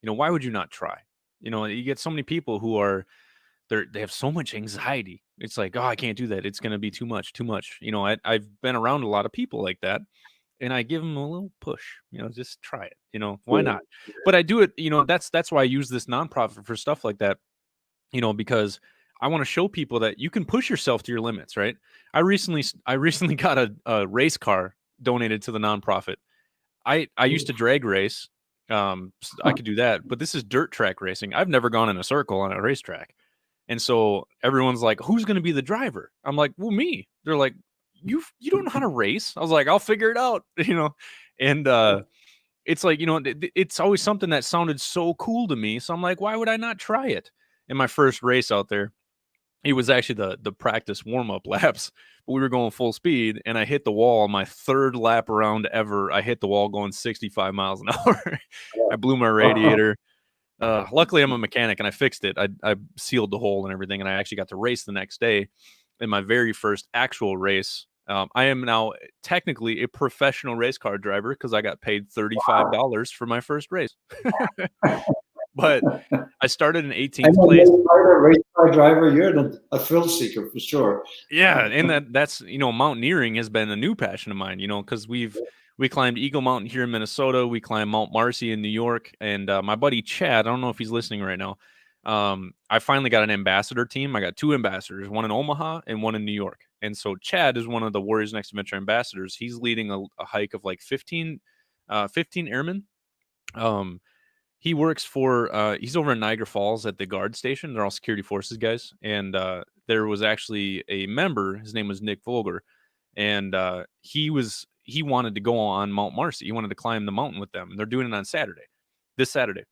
Why would you not try? You get so many people who are they have so much anxiety. It's like, oh, I can't do that. It's going to be too much. I've been around a lot of people like that, and I give them a little push, just try it, why not? But I do it, that's why I use this nonprofit for stuff like that, because I want to show people that you can push yourself to your limits, right? I recently got a race car donated to the nonprofit. I used to drag race. I could do that, but this is dirt track racing. I've never gone in a circle on a racetrack. And so everyone's like, who's going to be the driver? I'm like, well, me. They're like, you don't know how to race. I was like, I'll figure it out, and it's like, it's always something that sounded so cool to me. So I'm like, why would I not try it? In my first race out there, it was actually the practice warm-up laps, but we were going full speed, and I hit the wall on my third lap around ever. I hit the wall going 65 miles an hour. I blew my radiator. Luckily, I'm a mechanic, and I fixed it. I sealed the hole and everything, and I actually got to race the next day in my very first actual race. I am now technically a professional race car driver because I got paid $35 for my first race. But I started in 18th place. Race car driver, you're a thrill seeker for sure. Yeah, and that's mountaineering has been a new passion of mine. Because we climbed Eagle Mountain here in Minnesota. We climbed Mount Marcy in New York. And my buddy Chad, I don't know if he's listening right now. I finally got an ambassador team. I got 2 ambassadors, one in Omaha and one in New York. And so Chad is one of the Warriors Next Adventure ambassadors. He's leading a hike of like 15 airmen. He works for, he's over in Niagara Falls at the guard station. They're all security forces guys. And there was actually a member, his name was Nick Vogler. And he wanted to go on Mount Marcy. He wanted to climb the mountain with them. They're doing it on this Saturday.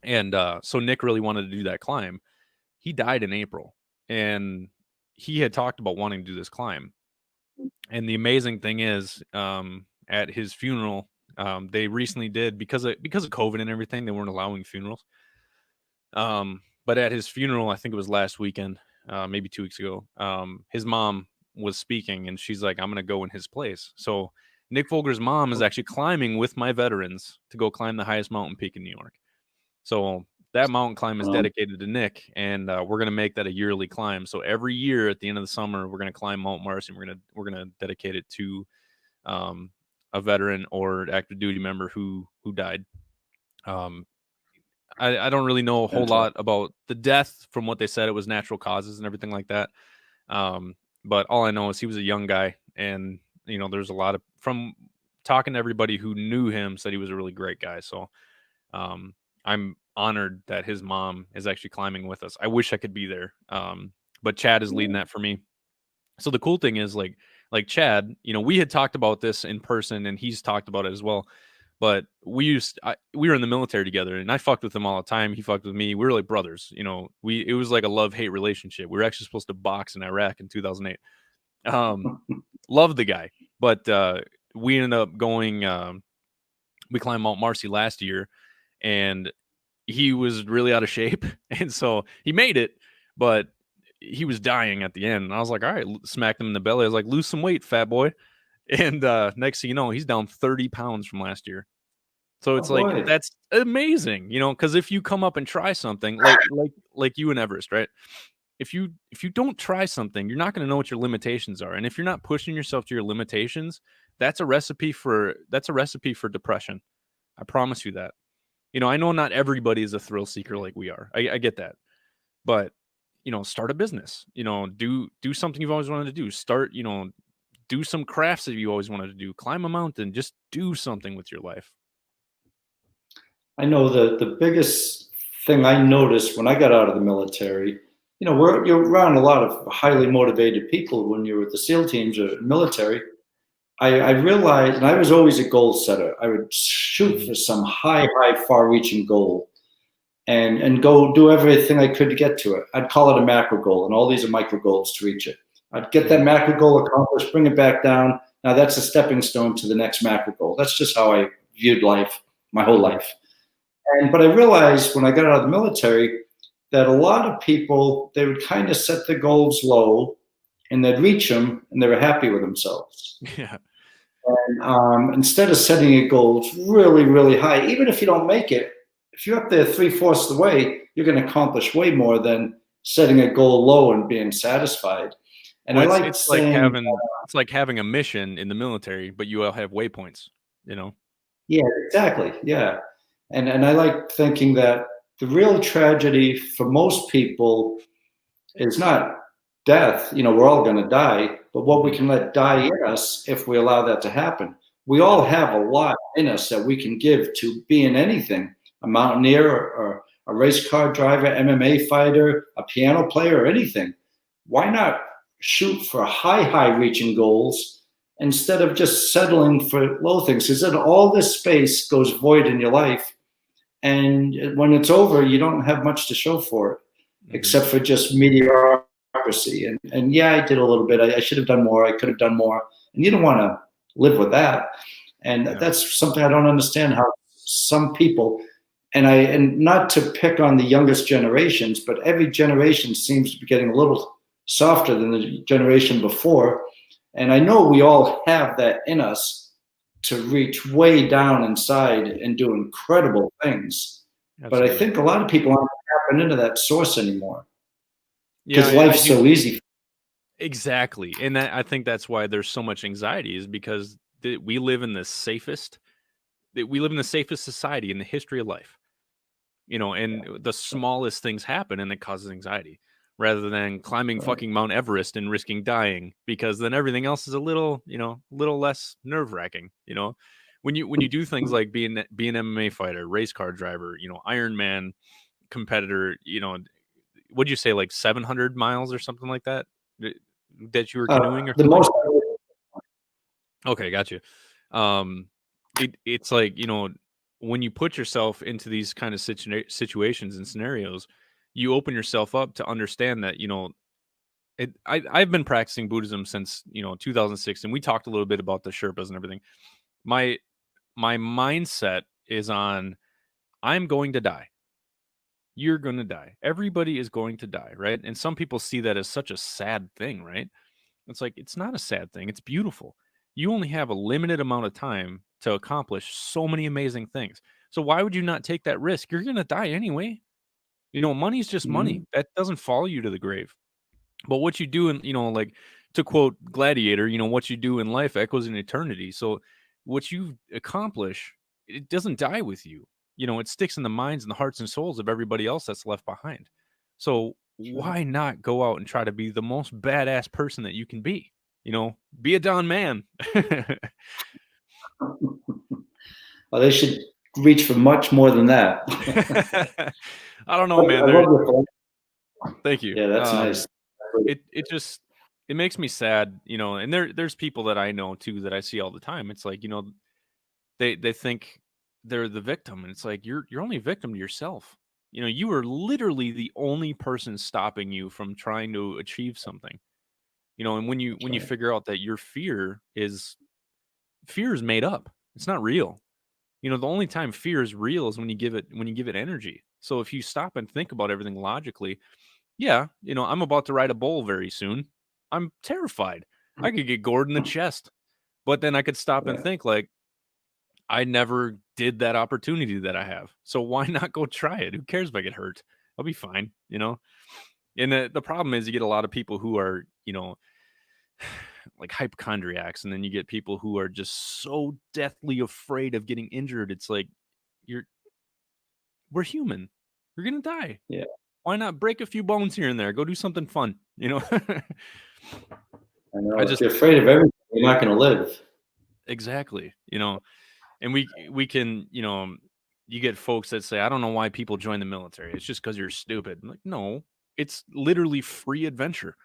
And so Nick really wanted to do that climb. He died in April. And he had talked about wanting to do this climb. And the amazing thing is, at his funeral, they recently did, because of COVID and everything, they weren't allowing funerals. But at his funeral, I think it was last weekend, maybe 2 weeks ago, his mom was speaking, and she's like, I'm going to go in his place. So Nick Vogler's mom is actually climbing with my veterans to go climb the highest mountain peak in New York. So that mountain climb is dedicated to Nick, and we're going to make that a yearly climb. So every year at the end of the summer, we're going to climb Mount Marcy, and we're going to dedicate it to a veteran or active duty member who died. I don't really know a whole lot about the death. From what they said, it was natural causes and everything like that. But all I know is he was a young guy, and there's a lot of, from talking to everybody who knew him, said he was a really great guy. So I'm honored that his mom is actually climbing with us. I wish I could be there. But Chad is leading that for me. So the cool thing is, like Chad, we had talked about this in person, and he's talked about it as well. But we were in the military together, and I fucked with him all the time. He fucked with me. We were like brothers. It was like a love-hate relationship. We were actually supposed to box in Iraq in 2008. Love the guy, but we ended up going. We climbed Mount Marcy last year, and he was really out of shape, and so he made it, but he was dying at the end. And I was like, all right, smacked him in the belly. I was like, lose some weight, fat boy. And next thing you know, he's down 30 pounds from last year. So Oh it's like boy. that's amazing, because if you come up and try something like you and Everest, right? If you don't try something, you're not going to know what your limitations are. And if you're not pushing yourself to your limitations, that's a recipe for depression. I promise you that. I know not everybody is a thrill seeker like we are. I get that. But, start a business, do something you've always wanted to do. Start, do some crafts that you always wanted to do. Climb a mountain, just do something with your life. I know the biggest thing I noticed when I got out of the military, you're around a lot of highly motivated people when you're with the SEAL teams or military. I realized, and I was always a goal setter. I would shoot for some high, far-reaching goal, and go do everything I could to get to it. I'd call it a macro goal, and all these are micro goals to reach it. I'd get that macro goal accomplished, bring it back down. Now that's a stepping stone to the next macro goal. That's just how I viewed life, my whole life. But I realized when I got out of the military that a lot of people, they would kind of set their goals low, and they'd reach them, and they were happy with themselves. Yeah. And instead of setting your goals really, really high, even if you don't make it, if you're up there 3/4 of the way, you're going to accomplish way more than setting a goal low and being satisfied. And Well, I like it's like saying, having a mission in the military, but you all have waypoints, yeah, exactly, yeah. And I like thinking that the real tragedy for most people is not death. We're all going to die, but what we can let die in us if we allow that to happen. We all have a lot in us that we can give to being anything, a mountaineer or a race car driver, MMA fighter, a piano player, or anything. Why not shoot for high reaching goals instead of just settling for low things? Because then all this space goes void in your life. And when it's over, you don't have much to show for it, except for just mediocrity. And yeah, I did a little bit. I should have done more. I could have done more. And you don't want to live with that. And that's something I don't understand, how some people, and not to pick on the youngest generations, but every generation seems to be getting a little softer than the generation before. And I know we all have that in us to reach way down inside and do incredible things. Absolutely. But I think a lot of people aren't tapping into that source anymore because life's so easy. Exactly. And I think that's why there's so much anxiety, is because we live in the safest society in the history of life, and the smallest things happen and it causes anxiety, rather than climbing fucking Mount Everest and risking dying, because then everything else is a little less nerve wracking. When you do things like be an MMA fighter, race car driver, Ironman competitor, what'd you say, like 700 miles or something like that you were canoeing or something? The most. Okay, got you. It's like, when you put yourself into these kind of situations and scenarios, you open yourself up to understand that, I've been practicing Buddhism since, 2006, and we talked a little bit about the Sherpas and everything. My mindset is on, I'm going to die. You're going to die. Everybody is going to die, right? And some people see that as such a sad thing, right? It's like, it's not a sad thing. It's beautiful. You only have a limited amount of time to accomplish so many amazing things. So why would you not take that risk? You're going to die anyway. Money's just money. That doesn't follow you to the grave. But what you do in, like, to quote Gladiator, what you do in life echoes in eternity. So what you accomplish, it doesn't die with you. It sticks in the minds and the hearts and souls of everybody else that's left behind. So why not go out and try to be the most badass person that you can be? Be a Don Mann. Well, they should reach for much more than that. I don't know, man. Thank you. Yeah, that's nice. It makes me sad, and there's people that I know too that I see all the time. It's like, they think they're the victim, and it's like, you're only a victim to yourself. You are literally the only person stopping you from trying to achieve something. And when you figure out that your fear is made up, it's not real. The only time fear is real is when you give it energy. So if you stop and think about everything logically, yeah, I'm about to ride a bull very soon. I'm terrified. I could get gored in the chest. But then I could stop and think, like, I never did that opportunity that I have. So why not go try it? Who cares if I get hurt? I'll be fine, And the problem is you get a lot of people who are, like hypochondriacs, and then you get people who are just so deathly afraid of getting injured. It's like, we're human. You're gonna die. Yeah. Why not break a few bones here and there? Go do something fun, I know. If you're afraid of everything, you're not going to live. Exactly. And we can, you get folks that say, I don't know why people join the military. It's just because you're stupid. I'm like, no, it's literally free adventure.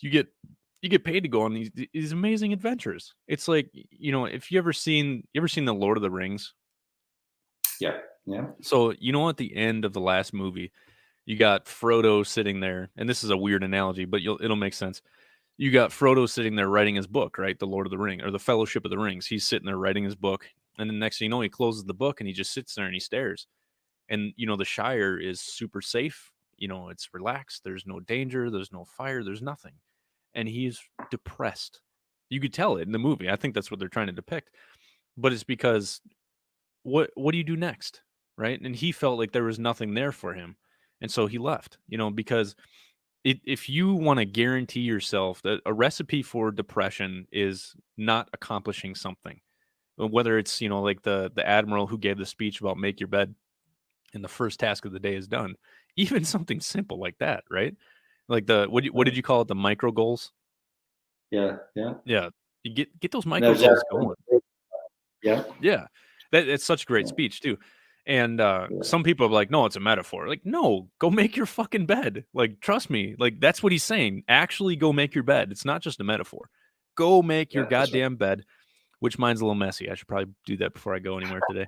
You get paid to go on these amazing adventures. It's like, if you ever seen the Lord of the Rings? Yeah. Yeah. So, at the end of the last movie, you got Frodo sitting there, and this is a weird analogy, but it'll make sense. You got Frodo sitting there writing his book, right? The Lord of the Ring, or the Fellowship of the Rings. He's sitting there writing his book, and the next thing you know, he closes the book and he just sits there and he stares. And the Shire is super safe. It's relaxed. There's no danger. There's no fire. There's nothing. And he's depressed. You could tell it in the movie. I think that's what they're trying to depict. But it's because what do you do next, right? And he felt like there was nothing there for him, and so he left. Because if you want to guarantee yourself that a recipe for depression is not accomplishing something, whether it's like the admiral who gave the speech about make your bed and the first task of the day is done, even something simple like that, right? Like what did you call it, the micro goals? Yeah. You get those micro goals going. Yeah. It's such a great speech too. And some people are like, no, it's a metaphor. Like, no, go make your fucking bed. Like, trust me. Like, that's what he's saying. Actually, go make your bed. It's not just a metaphor. Go make your goddamn bed, which mine's a little messy. I should probably do that before I go anywhere today.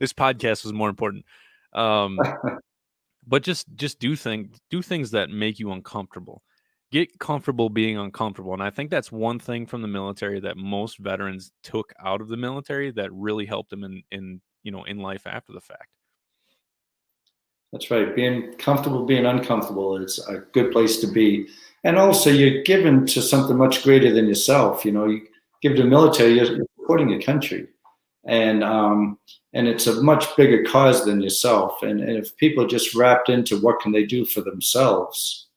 This podcast was more important. But just do things that make you uncomfortable. Get comfortable being uncomfortable. And I think that's one thing from the military that most veterans took out of the military that really helped them in life after the fact. That's right. Being comfortable, being uncomfortable is a good place to be. And also you're given to something much greater than yourself. You give to the military, you're supporting your country. And it's a much bigger cause than yourself. And if people are just wrapped into what can they do for themselves,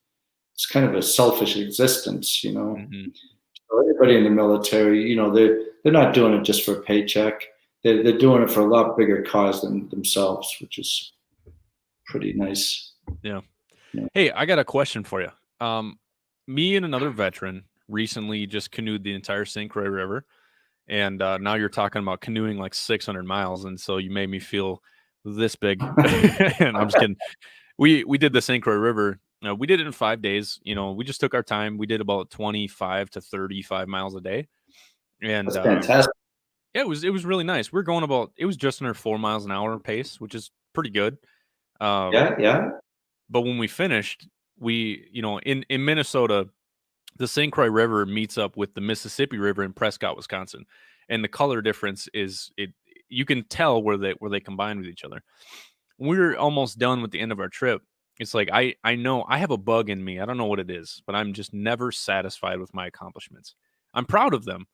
it's kind of a selfish existence, Mm-hmm. So everybody in the military, they're not doing it just for a paycheck. They're doing it for a lot bigger cause than themselves, which is pretty nice. Yeah. Hey, I got a question for you. Me and another veteran recently just canoed the entire St. Croix River. And now you're talking about canoeing like 600 miles. And so you made me feel this big. And I'm just kidding. We did the St. Croix River. We did it in 5 days. We just took our time. We did about 25 to 35 miles a day. And that's fantastic. Yeah, it was really nice. We're going it was just under 4 miles an hour pace, which is pretty good. Yeah. But when we finished, we, in Minnesota, the St. Croix River meets up with the Mississippi River in Prescott, Wisconsin. And the color difference is you can tell where they combine with each other. We're almost done with the end of our trip. It's like, I know I have a bug in me. I don't know what it is, but I'm just never satisfied with my accomplishments. I'm proud of them,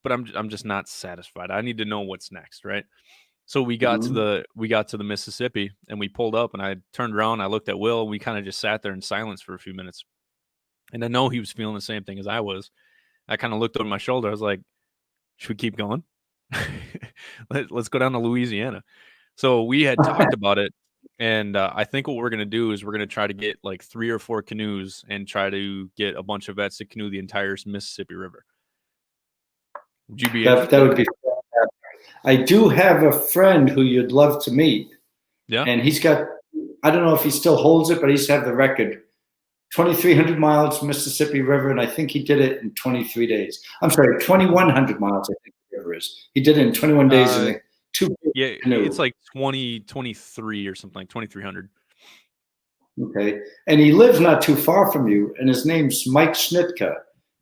but I'm just not satisfied. I need to know what's next, right? So we got to the Mississippi, and we pulled up, and I turned around, I looked at Will, and we kind of just sat there in silence for a few minutes. And I know he was feeling the same thing as I was. I kind of looked over my shoulder. I was like, should we keep going? Let's go down to Louisiana. So we had talked about it. And I think what we're going to do is we're going to try to get like 3 or 4 canoes and try to get a bunch of vets to canoe the entire Mississippi River. Would you be that would be fantastic. I do have a friend who you'd love to meet. Yeah. And he's got, I don't know if he still holds it, but he's had the record. 2,300 miles Mississippi River, and I think he did it in 23 days. I'm sorry, 2,100 miles, I think the river is. He did it in 21 days in 2 Yeah, it's like 23 or something, like 2,300. Okay. And he lives not too far from you, and his name's Mike Schnitka.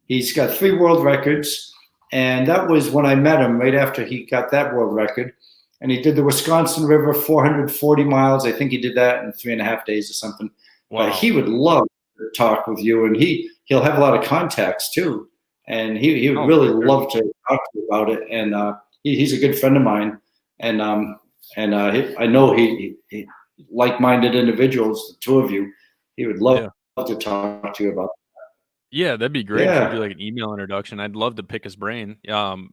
He's got 3 world records, and that was when I met him right after he got that world record. And he did the Wisconsin River 440 miles. I think he did that in 3.5 days or something. Wow. But he would love to talk with you, and he'll have a lot of contacts too. And he would really love to talk to you about it. And he's a good friend of mine. And I know he like-minded individuals, the 2 of you. He would love to talk to you about. Yeah, that'd be great if you do like an email introduction. I'd love to pick his brain.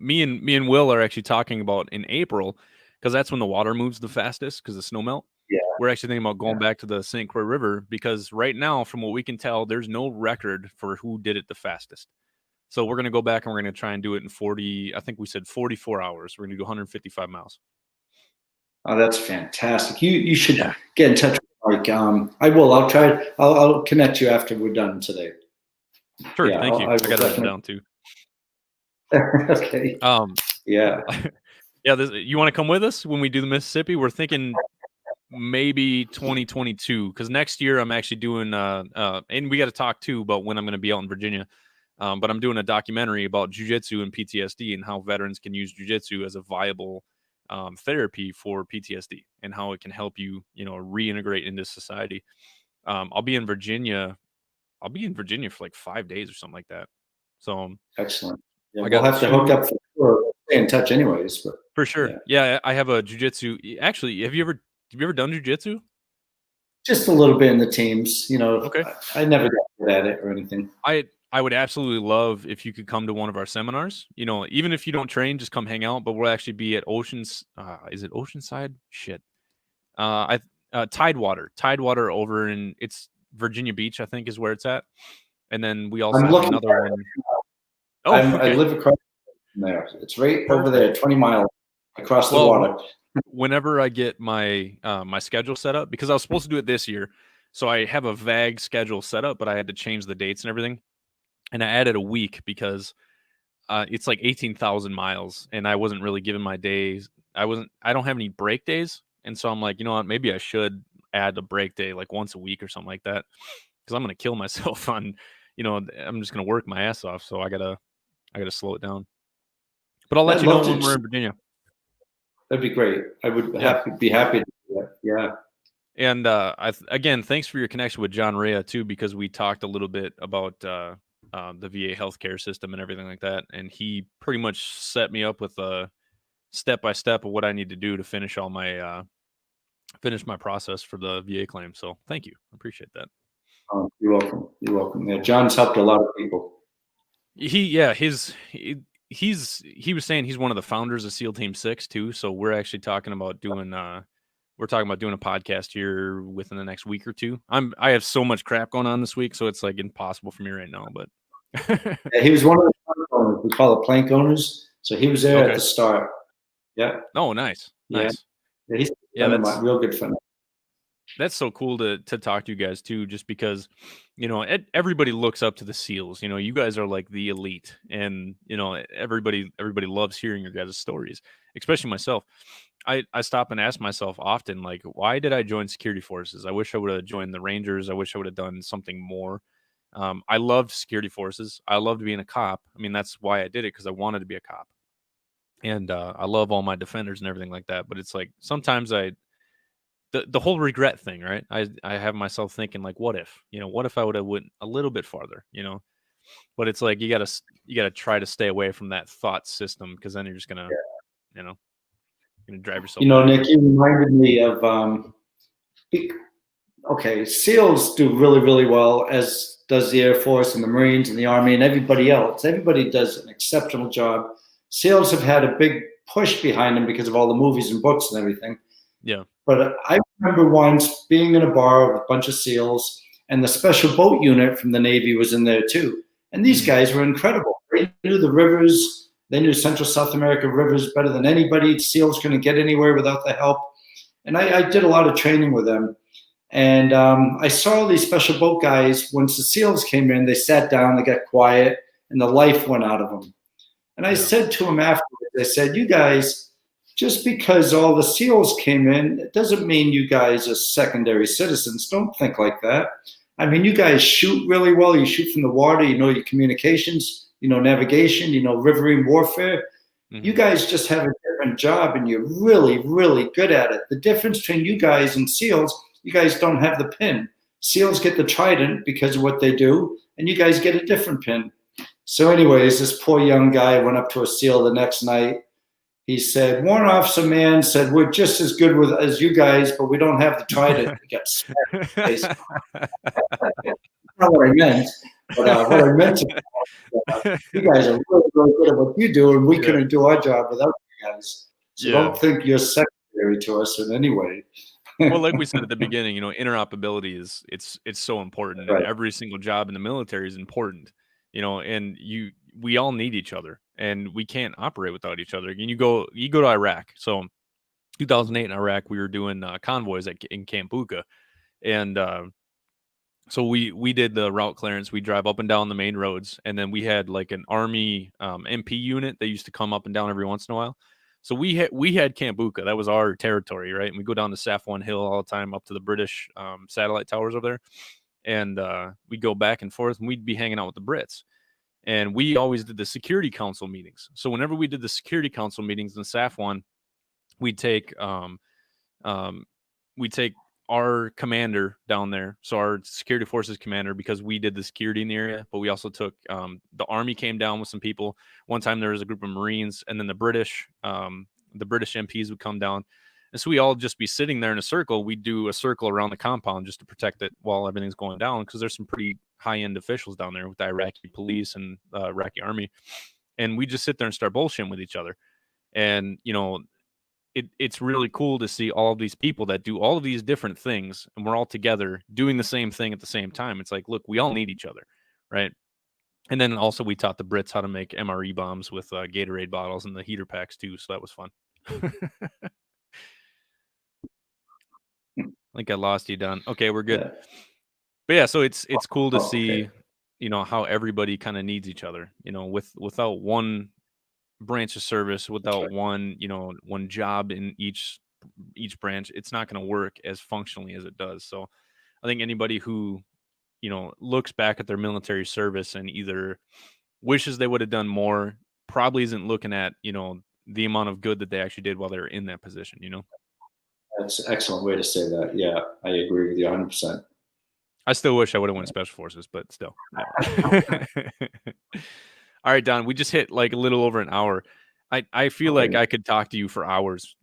Me and Will are actually talking about in April, because that's when the water moves the fastest because of snow melt. Yeah. We're actually thinking about going back to the St. Croix River, because right now, from what we can tell, there's no record for who did it the fastest. So we're going to go back and we're going to try and do it in 40, I think we said 44 hours. We're going to do 155 miles. Oh, that's fantastic. You should get in touch with Mike. I will. I'll try. I'll connect you after we're done today. Sure. Thank you. I got to write it down too. Okay. Yeah. Yeah. You want to come with us when we do the Mississippi? We're thinking maybe 2022, because next year I'm actually doing and we got to talk too about when I'm going to be out in Virginia. But I'm doing a documentary about jiu-jitsu and PTSD, and how veterans can use jiu-jitsu as a viable therapy for PTSD, and how it can help you, reintegrate into society. I'll be in Virginia for like 5 days or something like that. So excellent. Yeah, we'll have to hook up for sure. Stay in touch anyways. But for sure. Yeah, I have a jiu-jitsu. Actually, have you ever done jiu-jitsu? Just a little bit in the teams, Okay. I never got good at it or anything. I would absolutely love if you could come to one of our seminars. Even if you don't train, just come hang out. But we'll actually be at Oceans. Is it Oceanside? Shit. Tidewater over in, it's Virginia Beach, I think, is where it's at. And then we also have another one. Oh, I live across from there. It's right over there, 20 miles across the water. Whenever I get my my schedule set up, because I was supposed to do it this year, so I have a vague schedule set up, but I had to change the dates and everything. And I added a week because it's like 18,000 miles, and I wasn't really given my days. I don't have any break days. And so I'm like, you know what, maybe I should add a break day like once a week or something like that, because I'm going to kill myself on, I'm just going to work my ass off. So I gotta slow it down. But I'll let you know when we're in Virginia. That'd be great. I would be happy to do that. Yeah. And again, thanks for your connection with John Rea too, because we talked a little bit about the VA healthcare system and everything like that. And he pretty much set me up with a step-by-step of what I need to do to finish all my finish my process for the VA claim. So thank you. I appreciate that. You're welcome. You're welcome. Yeah, John's helped a lot of people. He was saying he's one of the founders of SEAL Team 6 too. So we're actually talking about doing a podcast here within the next week or two. I have so much crap going on this week, so it's like impossible for me right now. But yeah, he was one of the plank owners. We call it plank owners. So he was there at the start. Yeah. Oh, nice. Nice. Yeah, he's my real good friend. That's so cool to talk to you guys too, just because, everybody looks up to the SEALs. You guys are like the elite, and everybody loves hearing your guys' stories, especially myself. I stop and ask myself often, like, why did I join security forces? I wish I would have joined the Rangers. I wish I would have done something more. I loved security forces. I loved being a cop. I mean, that's why I did it, because I wanted to be a cop. And I love all my defenders and everything like that. But it's like sometimes the whole regret thing, right? I have myself thinking, like, what if I would have went a little bit farther, But it's like you gotta try to stay away from that thought system, because then you're just gonna gonna drive yourself. Nick, you reminded me of SEALs do really, really well, as does the Air Force and the Marines and the Army and everybody else. Everybody does an exceptional job. SEALs have had a big push behind them because of all the movies and books and everything. Yeah. But I remember once being in a bar with a bunch of SEALs, and the special boat unit from the Navy was in there too. And these guys were incredible. They knew the rivers. They knew Central South America rivers better than anybody. SEALs couldn't get anywhere without the help. And I did a lot of training with them. And I saw these special boat guys. Once the SEALs came in, they sat down, they got quiet, and the life went out of them. And I said to them afterwards, I said, you guys just because all the SEALs came in, it doesn't mean you guys are secondary citizens. Don't think like that. I mean, you guys shoot really well. You shoot from the water. You know your communications. You know navigation. You know riverine warfare. Mm-hmm. You guys just have a different job, and you're really, really good at it. The difference between you guys and SEALs, you guys don't have the pin. SEALs get the trident because of what they do, and you guys get a different pin. So anyways, this poor young guy went up to a SEAL the next night. He said, Warrant Officer Man said, we're just as good as you guys, but we don't have the trident. He got smacked in the face. Not what I meant, but what I meant to you guys are really, really good at what you do, and we couldn't do our job without you guys. So don't think you're secondary to us in any way. Well, like we said at the beginning, you know, interoperability is it's so important. Right. And every single job in the military is important, you know, and we all need each other, and we can't operate without each other. And you go to Iraq. So 2008 in Iraq, we were doing convoys in Camp Bucca, and so we did the route clearance. We drive up and down the main roads, and then we had like an Army MP unit that used to come up and down every once in a while. So we had Camp Bucca. That was our territory, right? And we go down to Safwan Hill all the time, up to the British satellite towers over there, and we go back and forth, and we'd be hanging out with the Brits. And we always did the Security Council meetings. So whenever we did the Security Council meetings in Safwan, we'd take our commander down there, so our security forces commander, because we did the security in the area, but we also took the Army came down with some people. One time there was a group of Marines, and then the British MPs would come down, and so we all just be sitting there in a circle. We'd do a circle around the compound just to protect it while everything's going down, because there's some pretty high-end officials down there with the Iraqi police and Iraqi Army, and we just sit there and start bullshitting with each other. And you know, it's really cool to see all of these people that do all of these different things, and we're all together doing the same thing at the same time. It's like, look, we all need each other, right? And then also we taught the Brits how to make MRE bombs with Gatorade bottles and the heater packs too, so that was fun. I think I lost you, Don. Okay, we're good. Yeah. But yeah, so it's cool to see, you know, how everybody kind of needs each other. You know, without one branch of service, without one job in each branch, it's not going to work as functionally as it does. So I think anybody who, you know, looks back at their military service and either wishes they would have done more, probably isn't looking at, you know, the amount of good that they actually did while they were in that position, you know. That's an excellent way to say that. Yeah, I agree with you 100%. I still wish I would have went Special Forces, but still. Yeah. All right, Don, we just hit like a little over an hour. I feel like I could talk to you for hours.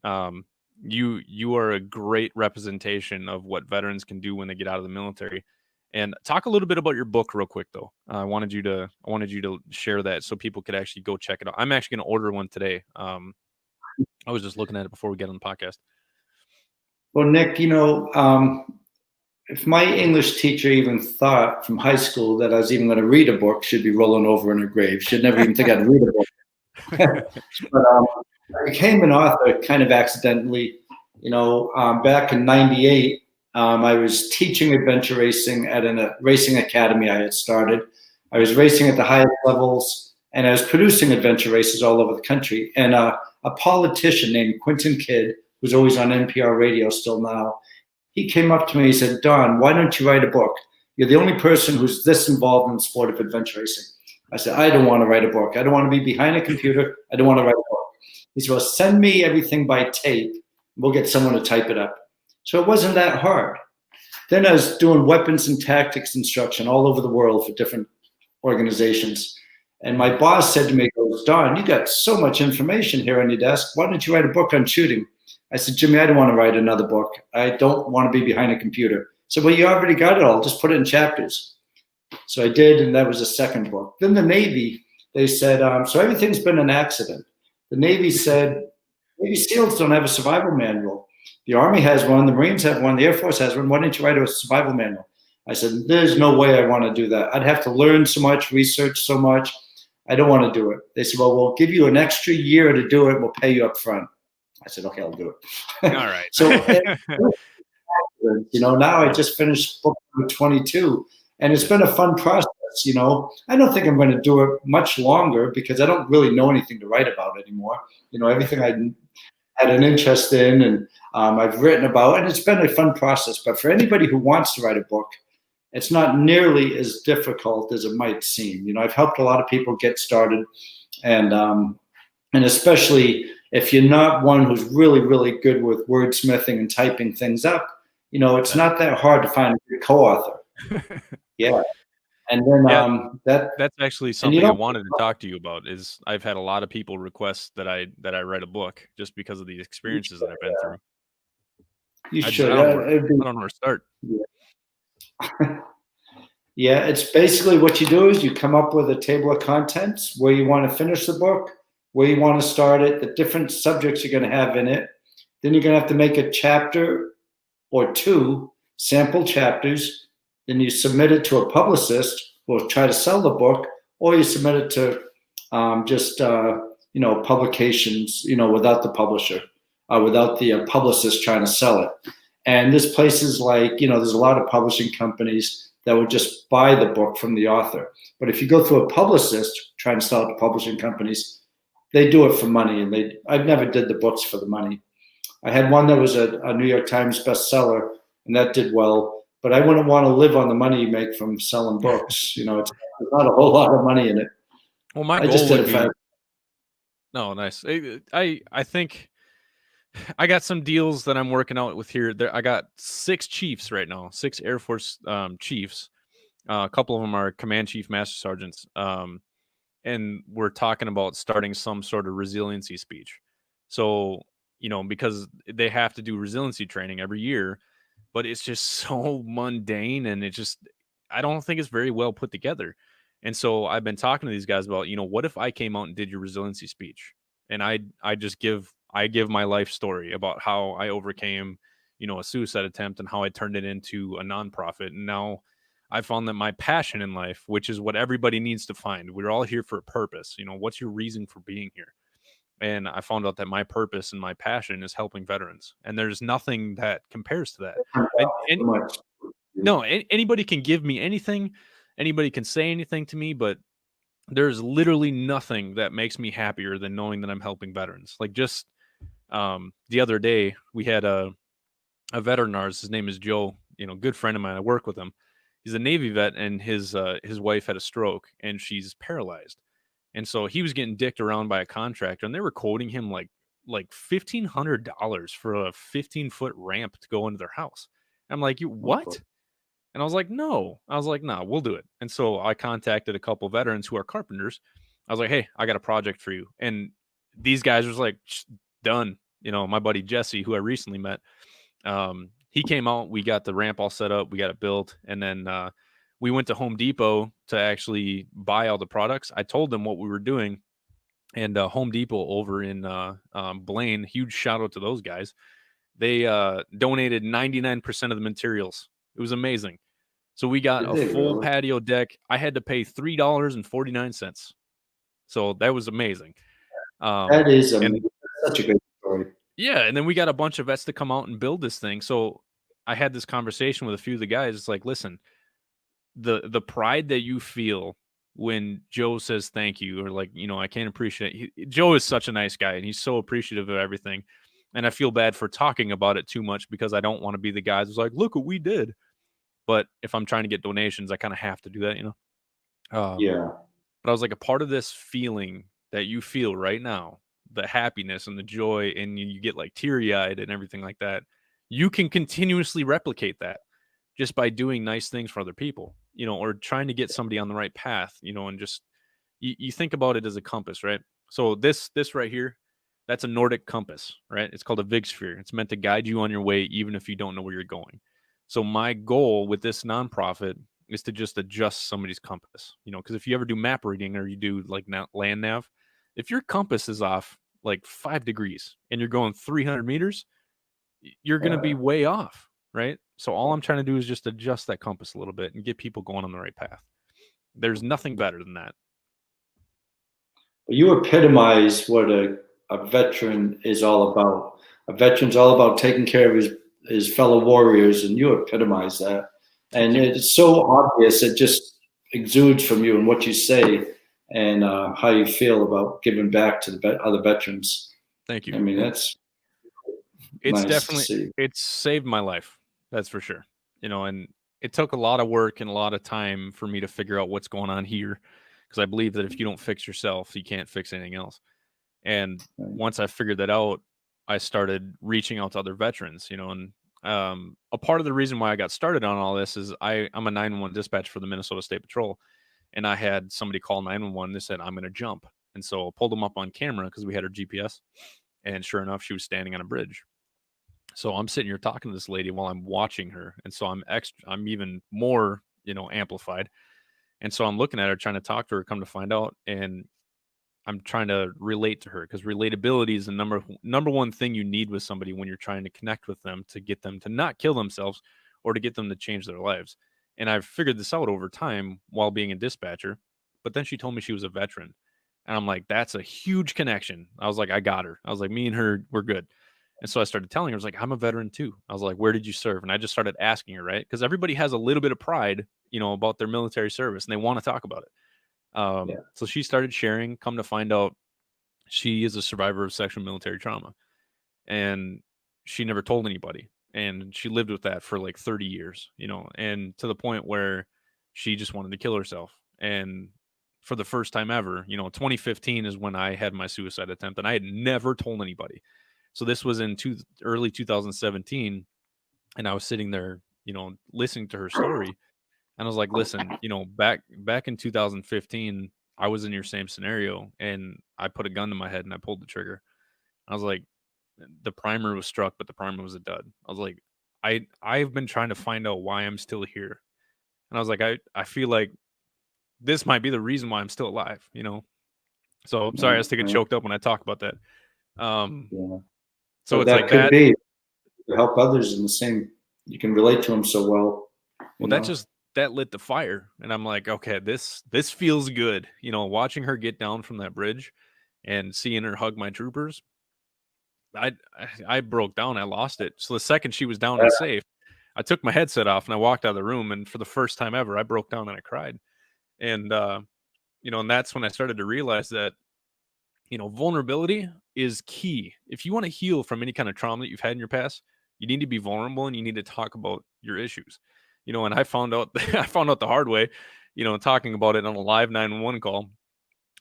You are a great representation of what veterans can do when they get out of the military. And talk a little bit about your book real quick, though. I wanted you to share that so people could actually go check it out. I'm actually going to order one today. I was just looking at it before we get on the podcast. Well, Nick, you know, if my English teacher even thought from high school that I was even going to read a book, she'd be rolling over in her grave. She'd never even think I'd read a book. But I became an author kind of accidentally. You know, back in '98, I was teaching adventure racing at a racing academy I had started. I was racing at the highest levels, and I was producing adventure races all over the country. And a politician named Quentin Kidd, who's always on NPR radio still now, he came up to me, he said, Don, why don't you write a book? You're the only person who's this involved in the sport of adventure racing. I said, I don't want to write a book. I don't want to be behind a computer. I don't want to write a book. He said, well, send me everything by tape. We'll get someone to type it up. So it wasn't that hard. Then I was doing weapons and tactics instruction all over the world for different organizations. And my boss said to me, goes, Don, you got so much information here on your desk. Why don't you write a book on shooting? I said, Jimmy, I don't want to write another book. I don't want to be behind a computer. So, well, you already got it all. Just put it in chapters. So I did, and that was the second book. Then the Navy, they said, so everything's been an accident. The Navy said, Navy SEALs don't have a survival manual. The Army has one, the Marines have one, the Air Force has one. Why don't you write a survival manual? I said, there's no way I want to do that. I'd have to learn so much, research so much. I don't want to do it. They said, well, we'll give you an extra year to do it. We'll pay you up front. I said, okay, I'll do it. All right. So, you know, now I just finished book number 22, and it's been a fun process. You know, I don't think I'm going to do it much longer because I don't really know anything to write about anymore. You know, everything had an interest in, and I've written about, and it's been a fun process. But for anybody who wants to write a book, it's not nearly as difficult as it might seem. You know, I've helped a lot of people get started, and especially if you're not one who's really, really good with wordsmithing and typing things up, you know, it's not that hard to find a good co-author. Yeah. And then that's actually something I wanted to talk to you about. Is I've had a lot of people request that I write a book just because of the experiences that I've been through. You should. I don't know where to start. Yeah. Yeah, it's basically what you do is you come up with a table of contents where you want to finish the book, where you want to start it, the different subjects you're going to have in it. Then you're going to have to make a chapter or two, sample chapters. Then you submit it to a publicist who will try to sell the book, or you submit it to publications, without the publisher, without the publicist trying to sell it. And there's places like, there's a lot of publishing companies that would just buy the book from the author. But if you go through a publicist trying to sell it to publishing companies, they do it for money. And I never did the books for the money. I had one that was a New York Times bestseller, and that did well. But I wouldn't want to live on the money you make from selling books. It's not a whole lot of money in it. Well, my goal would be. No, nice. I think I got some deals that I'm working out with here. I got 6 chiefs right now, 6 Air Force chiefs. A couple of them are command chief master sergeants. And we're talking about starting some sort of resiliency speech. So, because they have to do resiliency training every year, but it's just so mundane, and I don't think it's very well put together. And so I've been talking to these guys about, what if I came out and did your resiliency speech, and I give my life story about how I overcame, a suicide attempt and how I turned it into a nonprofit. And now I found that my passion in life, which is what everybody needs to find. We're all here for a purpose. What's your reason for being here? And I found out that my purpose and my passion is helping veterans. And there's nothing that compares to that. Anybody can give me anything. Anybody can say anything to me, but there's literally nothing that makes me happier than knowing that I'm helping veterans. Like just the other day, we had a veteran of ours. His name is Joe, good friend of mine. I work with him. He's a Navy vet, and his wife had a stroke, and she's paralyzed. And so he was getting dicked around by a contractor, and they were quoting him like $1,500 for a 15-foot ramp to go into their house. I'm like, you what? And I was like, no. I was like, nah, we'll do it. And so I contacted a couple veterans who are carpenters. I was like, hey, I got a project for you. And these guys was like, done. My buddy Jesse, who I recently met, he came out. We got the ramp all set up. We got it built. And then we went to Home Depot to actually buy all the products. I told them what we were doing. And Home Depot over in Blaine, huge shout out to those guys. They donated 99% of the materials. It was amazing. So we got a full patio deck. I had to pay $3.49. So that was amazing. That is such a great story. Yeah, and then we got a bunch of vets to come out and build this thing. So I had this conversation with a few of the guys. It's like, listen, the pride that you feel when Joe says thank you, or like, I can't appreciate it. Joe is such a nice guy, and he's so appreciative of everything. And I feel bad for talking about it too much because I don't want to be the guy who's like, look what we did. But if I'm trying to get donations, I kind of have to do that, Yeah. But I was like, a part of this feeling that you feel right now, the happiness and the joy, and you get like teary-eyed and everything like that, you can continuously replicate that just by doing nice things for other people, or trying to get somebody on the right path, and just you think about it as a compass, right? So this right here, that's a Nordic compass, right? It's called a Vig sphere. It's meant to guide you on your way, even if you don't know where you're going. So my goal with this nonprofit is to just adjust somebody's compass, because if you ever do map reading or you do like land nav, if your compass is off like 5 degrees and you're going 300 meters, you're going to be way off, right? So all I'm trying to do is just adjust that compass a little bit and get people going on the right path. There's nothing better than that. You epitomize what a veteran is all about. A veteran's all about taking care of his fellow warriors, and you epitomize that. And it's so obvious. It just exudes from you and what you say and how you feel about giving back to the other veterans. Thank you. I mean, that's It's nice to definitely see. it's saved my life. That's for sure. And it took a lot of work and a lot of time for me to figure out what's going on here because I believe that if you don't fix yourself, you can't fix anything else. And Right. once I figured that out, I started reaching out to other veterans, and a part of the reason why I got started on all this is I'm a 911 dispatch for the Minnesota State Patrol, and I had somebody call 911. They said I'm going to jump, and so I pulled them up on camera because we had her GPS, and sure enough, she was standing on a bridge. So I'm sitting here talking to this lady while I'm watching her, and so I'm even more amplified, and so I'm looking at her trying to talk to her. Come to find out, and I'm trying to relate to her because relatability is the number one thing you need with somebody when you're trying to connect with them to get them to not kill themselves or to get them to change their lives. And I've figured this out over time while being a dispatcher. But then she told me she was a veteran. And I'm like, that's a huge connection. I was like, I got her. I was like, me and her, we're good. And so I started telling her, I was like, I'm a veteran too. I was like, where did you serve? And I just started asking her, right? Because everybody has a little bit of pride, about their military service and they want to talk about it. Yeah. So she started sharing. Come to find out, she is a survivor of sexual military trauma, and she never told anybody. And she lived with that for like 30 years, and to the point where she just wanted to kill herself. And for the first time ever, 2015 is when I had my suicide attempt, and I had never told anybody. So this was in early 2017, and I was sitting there, listening to her story, and I was like, listen, back in 2015, I was in your same scenario and I put a gun to my head and I pulled the trigger. I was like, the primer was struck, but the primer was a dud. I was like, I've been trying to find out why I'm still here. And I was like, I feel like this might be the reason why I'm still alive. So I'm sorry, I Right. just get Right. choked up when I talk about that. Um, Yeah. so But it's that like could that. be to help others in the same. You can relate to them so well. Well, You know. that lit the fire. And I'm like, okay, this feels good. Watching her get down from that bridge and seeing her hug my troopers, I broke down. I lost it. So the second she was down and safe, I took my headset off and I walked out of the room. And for the first time ever, I broke down and I cried. And and that's when I started to realize that vulnerability is key. If you want to heal from any kind of trauma that you've had in your past, you need to be vulnerable and you need to talk about your issues. And I found out I found out the hard way, talking about it on a live 911 call.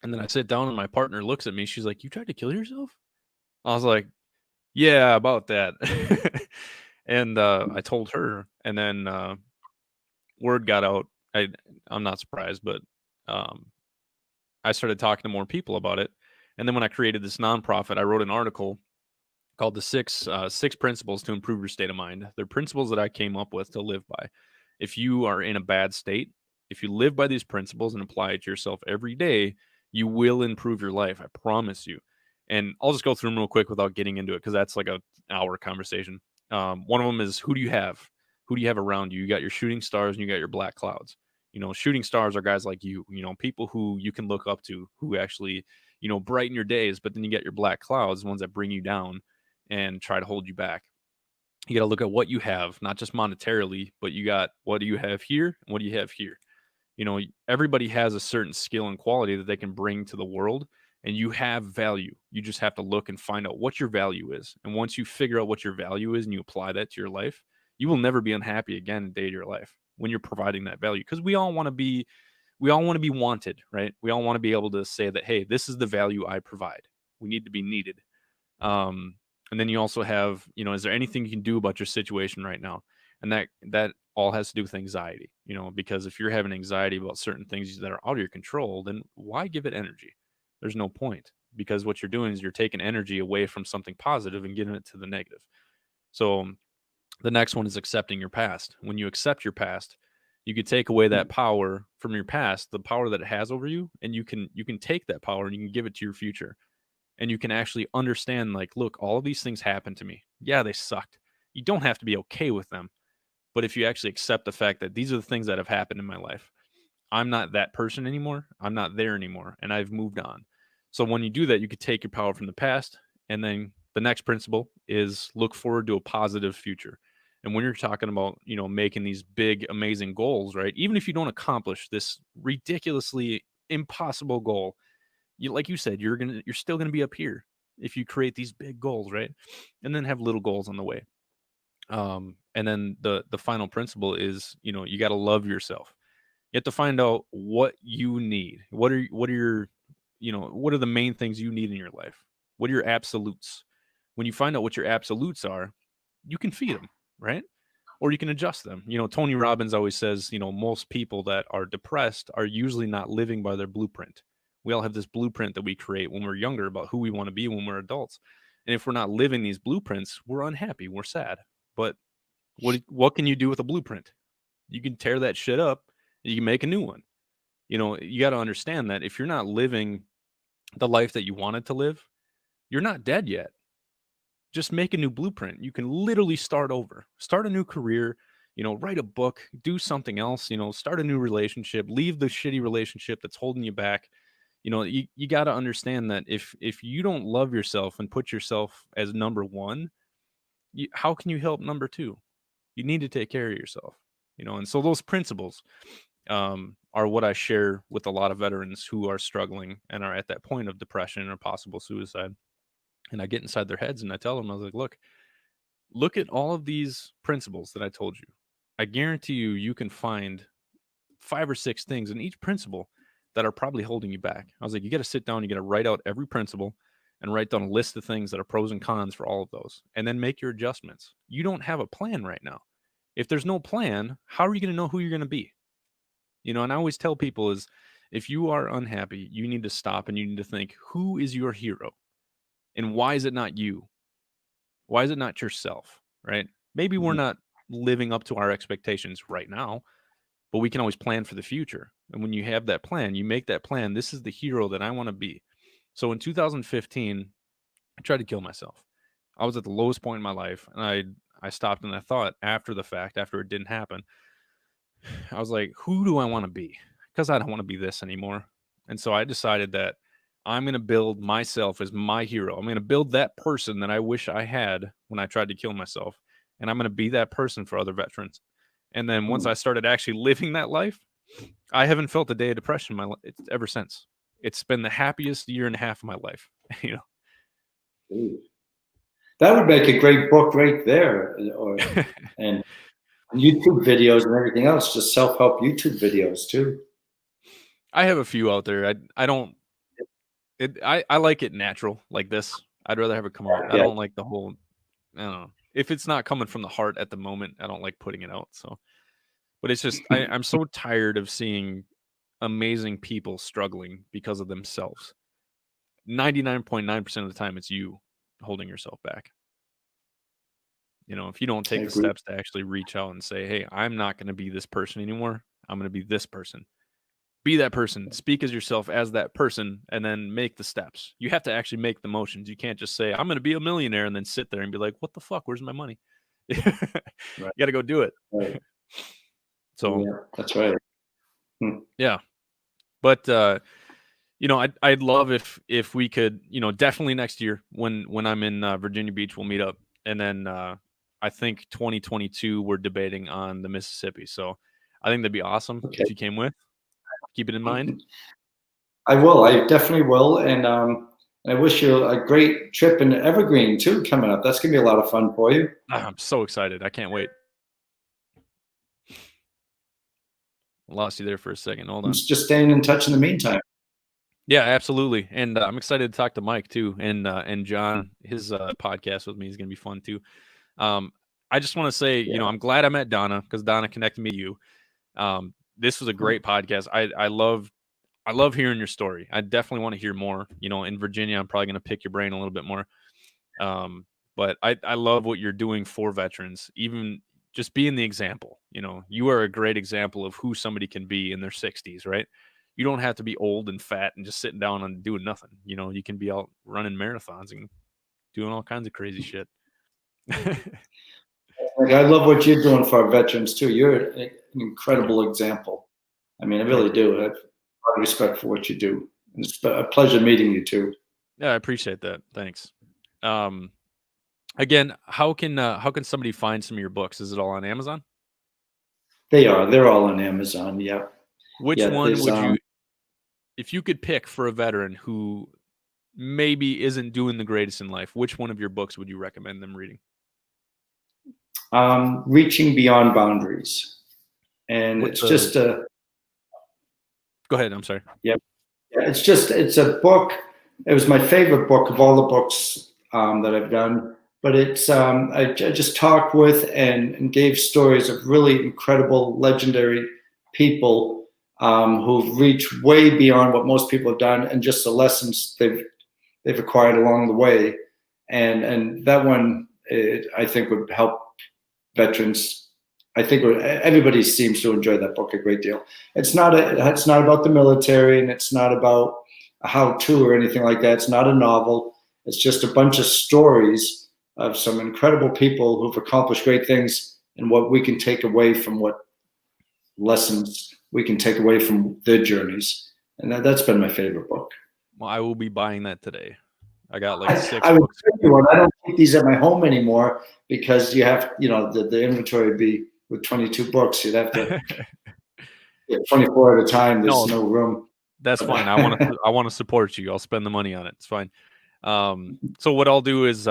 And then I sit down and my partner looks at me. She's like, "You tried to kill yourself?" I was like, "Yeah, about that." And I told her, and then word got out. I'm not surprised, but um, I started talking to more people about it. And then when I created this nonprofit, I wrote an article called the six principles to improve your state of mind. They're principles that I came up with to live by. If you are in a bad state, if you live by these principles and apply it to yourself every day, you will improve your life. I promise you. And I'll just go through them real quick without getting into it because that's like an hour conversation. One of them is who do you have? Who do you have around you? You got your shooting stars and you got your black clouds. Shooting stars are guys like you, people who you can look up to, who actually, brighten your days. But then you get your black clouds, ones that bring you down and try to hold you back. You got to look at what you have, not just monetarily, but you got what do you have here and what do you have here. Everybody has a certain skill and quality that they can bring to the world, and you have value. You just have to look and find out what your value is. And once you figure out what your value is and you apply that to your life, you will never be unhappy again a day of your life when you're providing that value. Because we all want to be wanted, right? We all want to be able to say that, hey, this is the value I provide. We need to be needed. Um, and then you also have, is there anything you can do about your situation right now? And that all has to do with anxiety, because if you're having anxiety about certain things that are out of your control, then why give it energy? There's no point, because what you're doing is you're taking energy away from something positive and giving it to the negative. So the next one is accepting your past. When you accept your past, you could take away that power from your past, the power that it has over you, and you can take that power and you can give it to your future. And you can actually understand, like, look, all of these things happened to me. Yeah, they sucked. You don't have to be okay with them. But if you actually accept the fact that these are the things that have happened in my life, I'm not that person anymore. I'm not there anymore. And I've moved on. So when you do that, you could take your power from the past. And then the next principle is look forward to a positive future. And when you're talking about, making these big, amazing goals, right? Even if you don't accomplish this ridiculously impossible goal, like you said, you're still gonna be up here. if you create these big goals, right? And then have little goals on the way. And then the final principle is, you got to love yourself. You have to find out what you need. What are your, what are the main things you need in your life? What are your absolutes? When you find out what your absolutes are, you can feed them, right? Or you can adjust them. Tony Robbins always says, most people that are depressed are usually not living by their blueprint. We all have this blueprint that we create when we're younger about who we want to be when we're adults. And if we're not living these blueprints, we're unhappy, we're sad. But what can you do with a blueprint? You can tear that shit up and you can make a new one. You got to understand that if you're not living the life that you wanted to live, you're not dead yet. Just make a new blueprint. You can literally start over, start a new career, write a book, do something else, start a new relationship, leave the shitty relationship that's holding you back. You got to understand that if you don't love yourself and put yourself as number one, how can you help number two? You need to take care of yourself, and so those principles are what I share with a lot of veterans who are struggling and are at that point of depression or possible suicide. And I get inside their heads and I tell them, I was like, look at all of these principles that I told you. I guarantee you can find 5 or 6 things in each principle that are probably holding you back. I was like, you got to sit down, you got to write out every principle and write down a list of things that are pros and cons for all of those, and then make your adjustments. You don't have a plan right now. If there's no plan, how are you going to know who you're going to be? And I always tell people is if you are unhappy, you need to stop and you need to think, who is your hero? And why is it not you? Why is it not yourself? Right? Maybe we're not living up to our expectations right now, but we can always plan for the future. And when you have that plan, you make that plan. This is the hero that I want to be. So in 2015, I tried to kill myself. I was at the lowest point in my life, and I stopped and I thought after the fact, after it didn't happen, I was like, who do I want to be? Because I don't want to be this anymore. And so I decided that I'm going to build myself as my hero. I'm going to build that person that I wish I had when I tried to kill myself. And I'm going to be that person for other veterans. And then once I started actually living that life, I haven't felt a day of depression in my life ever since. It's been the happiest year and a half of my life. Ooh. That would make a great book right there. And YouTube videos and everything else, just self-help YouTube videos too. I have a few out there. I don't. I like it natural like this. I'd rather have it come out. I don't like the whole. I don't know. If it's not coming from the heart at the moment, I don't like putting it out. So, but it's just I'm so tired of seeing amazing people struggling because of themselves. 99.9% of the time, it's you holding yourself back. If you don't take the steps to actually reach out and say, hey, I'm not going to be this person anymore. I'm going to be this person. Be that person. Speak as yourself as that person, and then make the steps. You have to actually make the motions. You can't just say, I'm going to be a millionaire, and then sit there and be like, what the fuck? Where's my money? You got to go do it. Right. So yeah, that's right. Yeah. But, I'd love if we could, definitely next year when I'm in Virginia Beach, we'll meet up. And then I think 2022, we're debating on the Mississippi. So I think that'd be awesome if you came with. Keep it in mind. I will. I definitely will. And I wish you a great trip in Evergreen too coming up. That's going to be a lot of fun for you. I'm so excited. I can't wait. I lost you there for a second. Hold on. Just staying in touch in the meantime. Yeah, absolutely. And I'm excited to talk to Mike too. And John, his podcast with me is going to be fun too. I just want to say, I'm glad I met Donna because Donna connected me to you. This was a great podcast. I love hearing your story. I definitely want to hear more. In Virginia, I'm probably going to pick your brain a little bit more. But I love what you're doing for veterans, even just being the example. You are a great example of who somebody can be in their 60s, right? You don't have to be old and fat and just sitting down and doing nothing. You can be out running marathons and doing all kinds of crazy shit. I love what you're doing for our veterans too. You're an incredible example. I mean, I really do. I have a lot of respect for what you do. It's a pleasure meeting you too. Yeah, I appreciate that. Thanks. Again, how can somebody find some of your books? Is it all on Amazon? They are. They're all on Amazon. Yeah. Which one would you, if you could pick for a veteran who maybe isn't doing the greatest in life, which one of your books would you recommend them reading? Reaching Beyond Boundaries. And What's it's just a, Go ahead. I'm sorry. yeah, it's a book. It was my favorite book of all the books that I've done. But it's I just talked with and gave stories of really incredible, legendary people who've reached way beyond what most people have done, and just the lessons they've acquired along the way. And that one, I think, would help veterans. I think everybody seems to enjoy that book a great deal. It's not about the military, and it's not about a how-to or anything like that. It's not a novel. It's just a bunch of stories of some incredible people who've accomplished great things, and what we can take away from, what lessons we can take away from their journeys. And that's been my favorite book. Well, I will be buying that today. I got like 6 I would books. take one. I don't keep these at my home anymore because you have, the inventory would be with 22 books. You'd have to get 24 at a time. There's no room. That's fine. I want to support you. I'll spend the money on it. It's fine. So what I'll do is,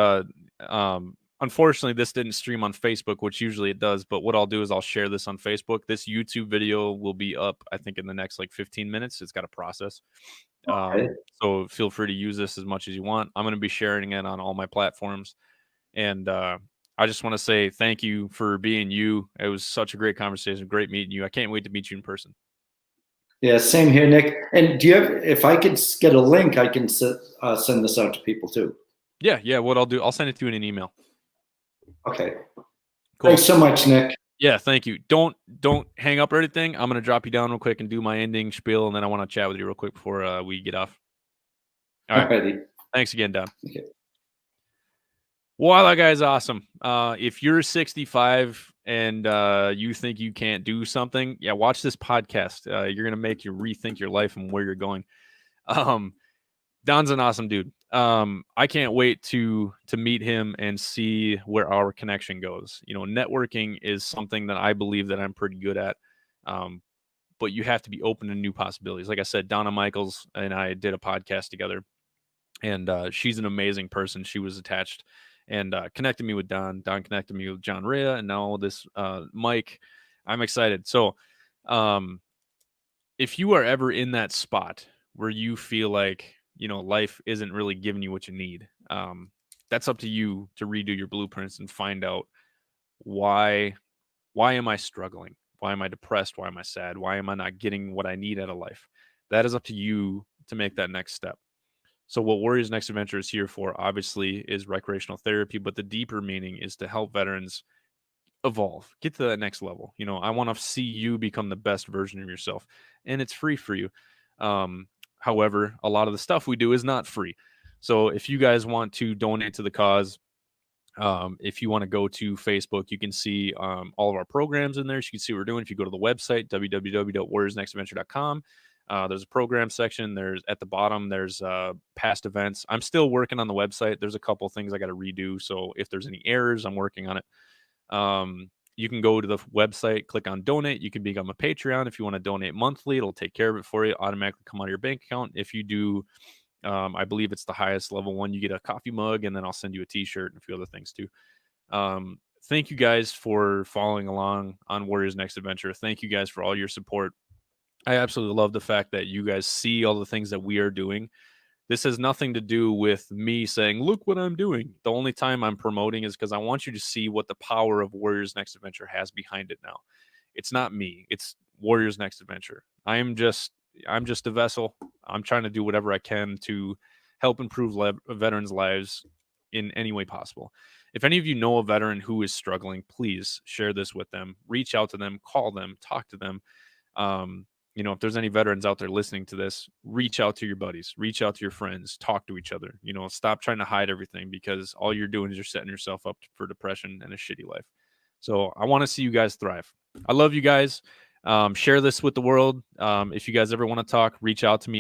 unfortunately, this didn't stream on Facebook, which usually it does. But what I'll do is I'll share this on Facebook. This YouTube video will be up, I think, in the next like 15 minutes. It's got a process. Okay. So feel free to use this as much as you want. I'm going to be sharing it on all my platforms. And I just want to say thank you for being you. It was such a great conversation. Great meeting you. I can't wait to meet you in person. Yeah, same here, Nick. And do you have, if I could get a link, I can send this out to people too. Yeah. What I'll do, I'll send it to you in an email. Okay. Cool. Thanks so much, Nick. Yeah, thank you. Don't hang up or anything. I'm gonna drop you down real quick and do my ending spiel, and then I want to chat with you real quick before we get off. All right. Alrighty. Thanks again, Don. Okay. Wow, that guy's awesome. If you're 65 and you think you can't do something, watch this podcast. You're gonna make you rethink your life and where you're going. Don's an awesome dude. I can't wait to meet him and see where our connection goes. Networking is something that I believe that I'm pretty good at. But you have to be open to new possibilities. Like I said, Donna Michaels and I did a podcast together, and she's an amazing person. She was attached and connected me with Don. Don connected me with John Rhea, and now this Mike. I'm excited. So if you are ever in that spot where you feel like, life isn't really giving you what you need, that's up to you to redo your blueprints and find out why am I struggling? Why am I depressed? Why am I sad? Why am I not getting what I need out of life? That is up to you to make that next step. So what Warriors Next Adventure is here for, obviously, is recreational therapy, but the deeper meaning is to help veterans evolve, get to that next level. I want to see you become the best version of yourself, and it's free for you. However, a lot of the stuff we do is not free. So if you guys want to donate to the cause, if you want to go to Facebook, you can see all of our programs in there. So you can see what we're doing. If you go to the website, www.warriorsnextadventure.com, there's a program section. There's at the bottom, there's past events. I'm still working on the website. There's a couple things I got to redo. So if there's any errors, I'm working on it. You can go to the website, click on donate. You can become a Patreon. If you want to donate monthly, it'll take care of it for you, automatically come out of your bank account. If you do, I believe it's the highest level one, you get a coffee mug, and then I'll send you a t-shirt and a few other things too. Thank you guys for following along on Warriors Next Adventure. Thank you guys for all your support. I absolutely love the fact that you guys see all the things that we are doing. This has nothing to do with me saying, look what I'm doing. The only time I'm promoting is because I want you to see what the power of Warriors Next Adventure has behind it now. It's not me. It's Warriors Next Adventure. I'm just a vessel. I'm trying to do whatever I can to help improve veterans' lives in any way possible. If any of you know a veteran who is struggling, please share this with them. Reach out to them, call them, talk to them. If there's any veterans out there listening to this, reach out to your buddies, reach out to your friends, talk to each other. Stop trying to hide everything, because all you're doing is you're setting yourself up for depression and a shitty life. So I want to see you guys thrive. I love you guys. Share this with the world. If you guys ever want to talk, reach out to me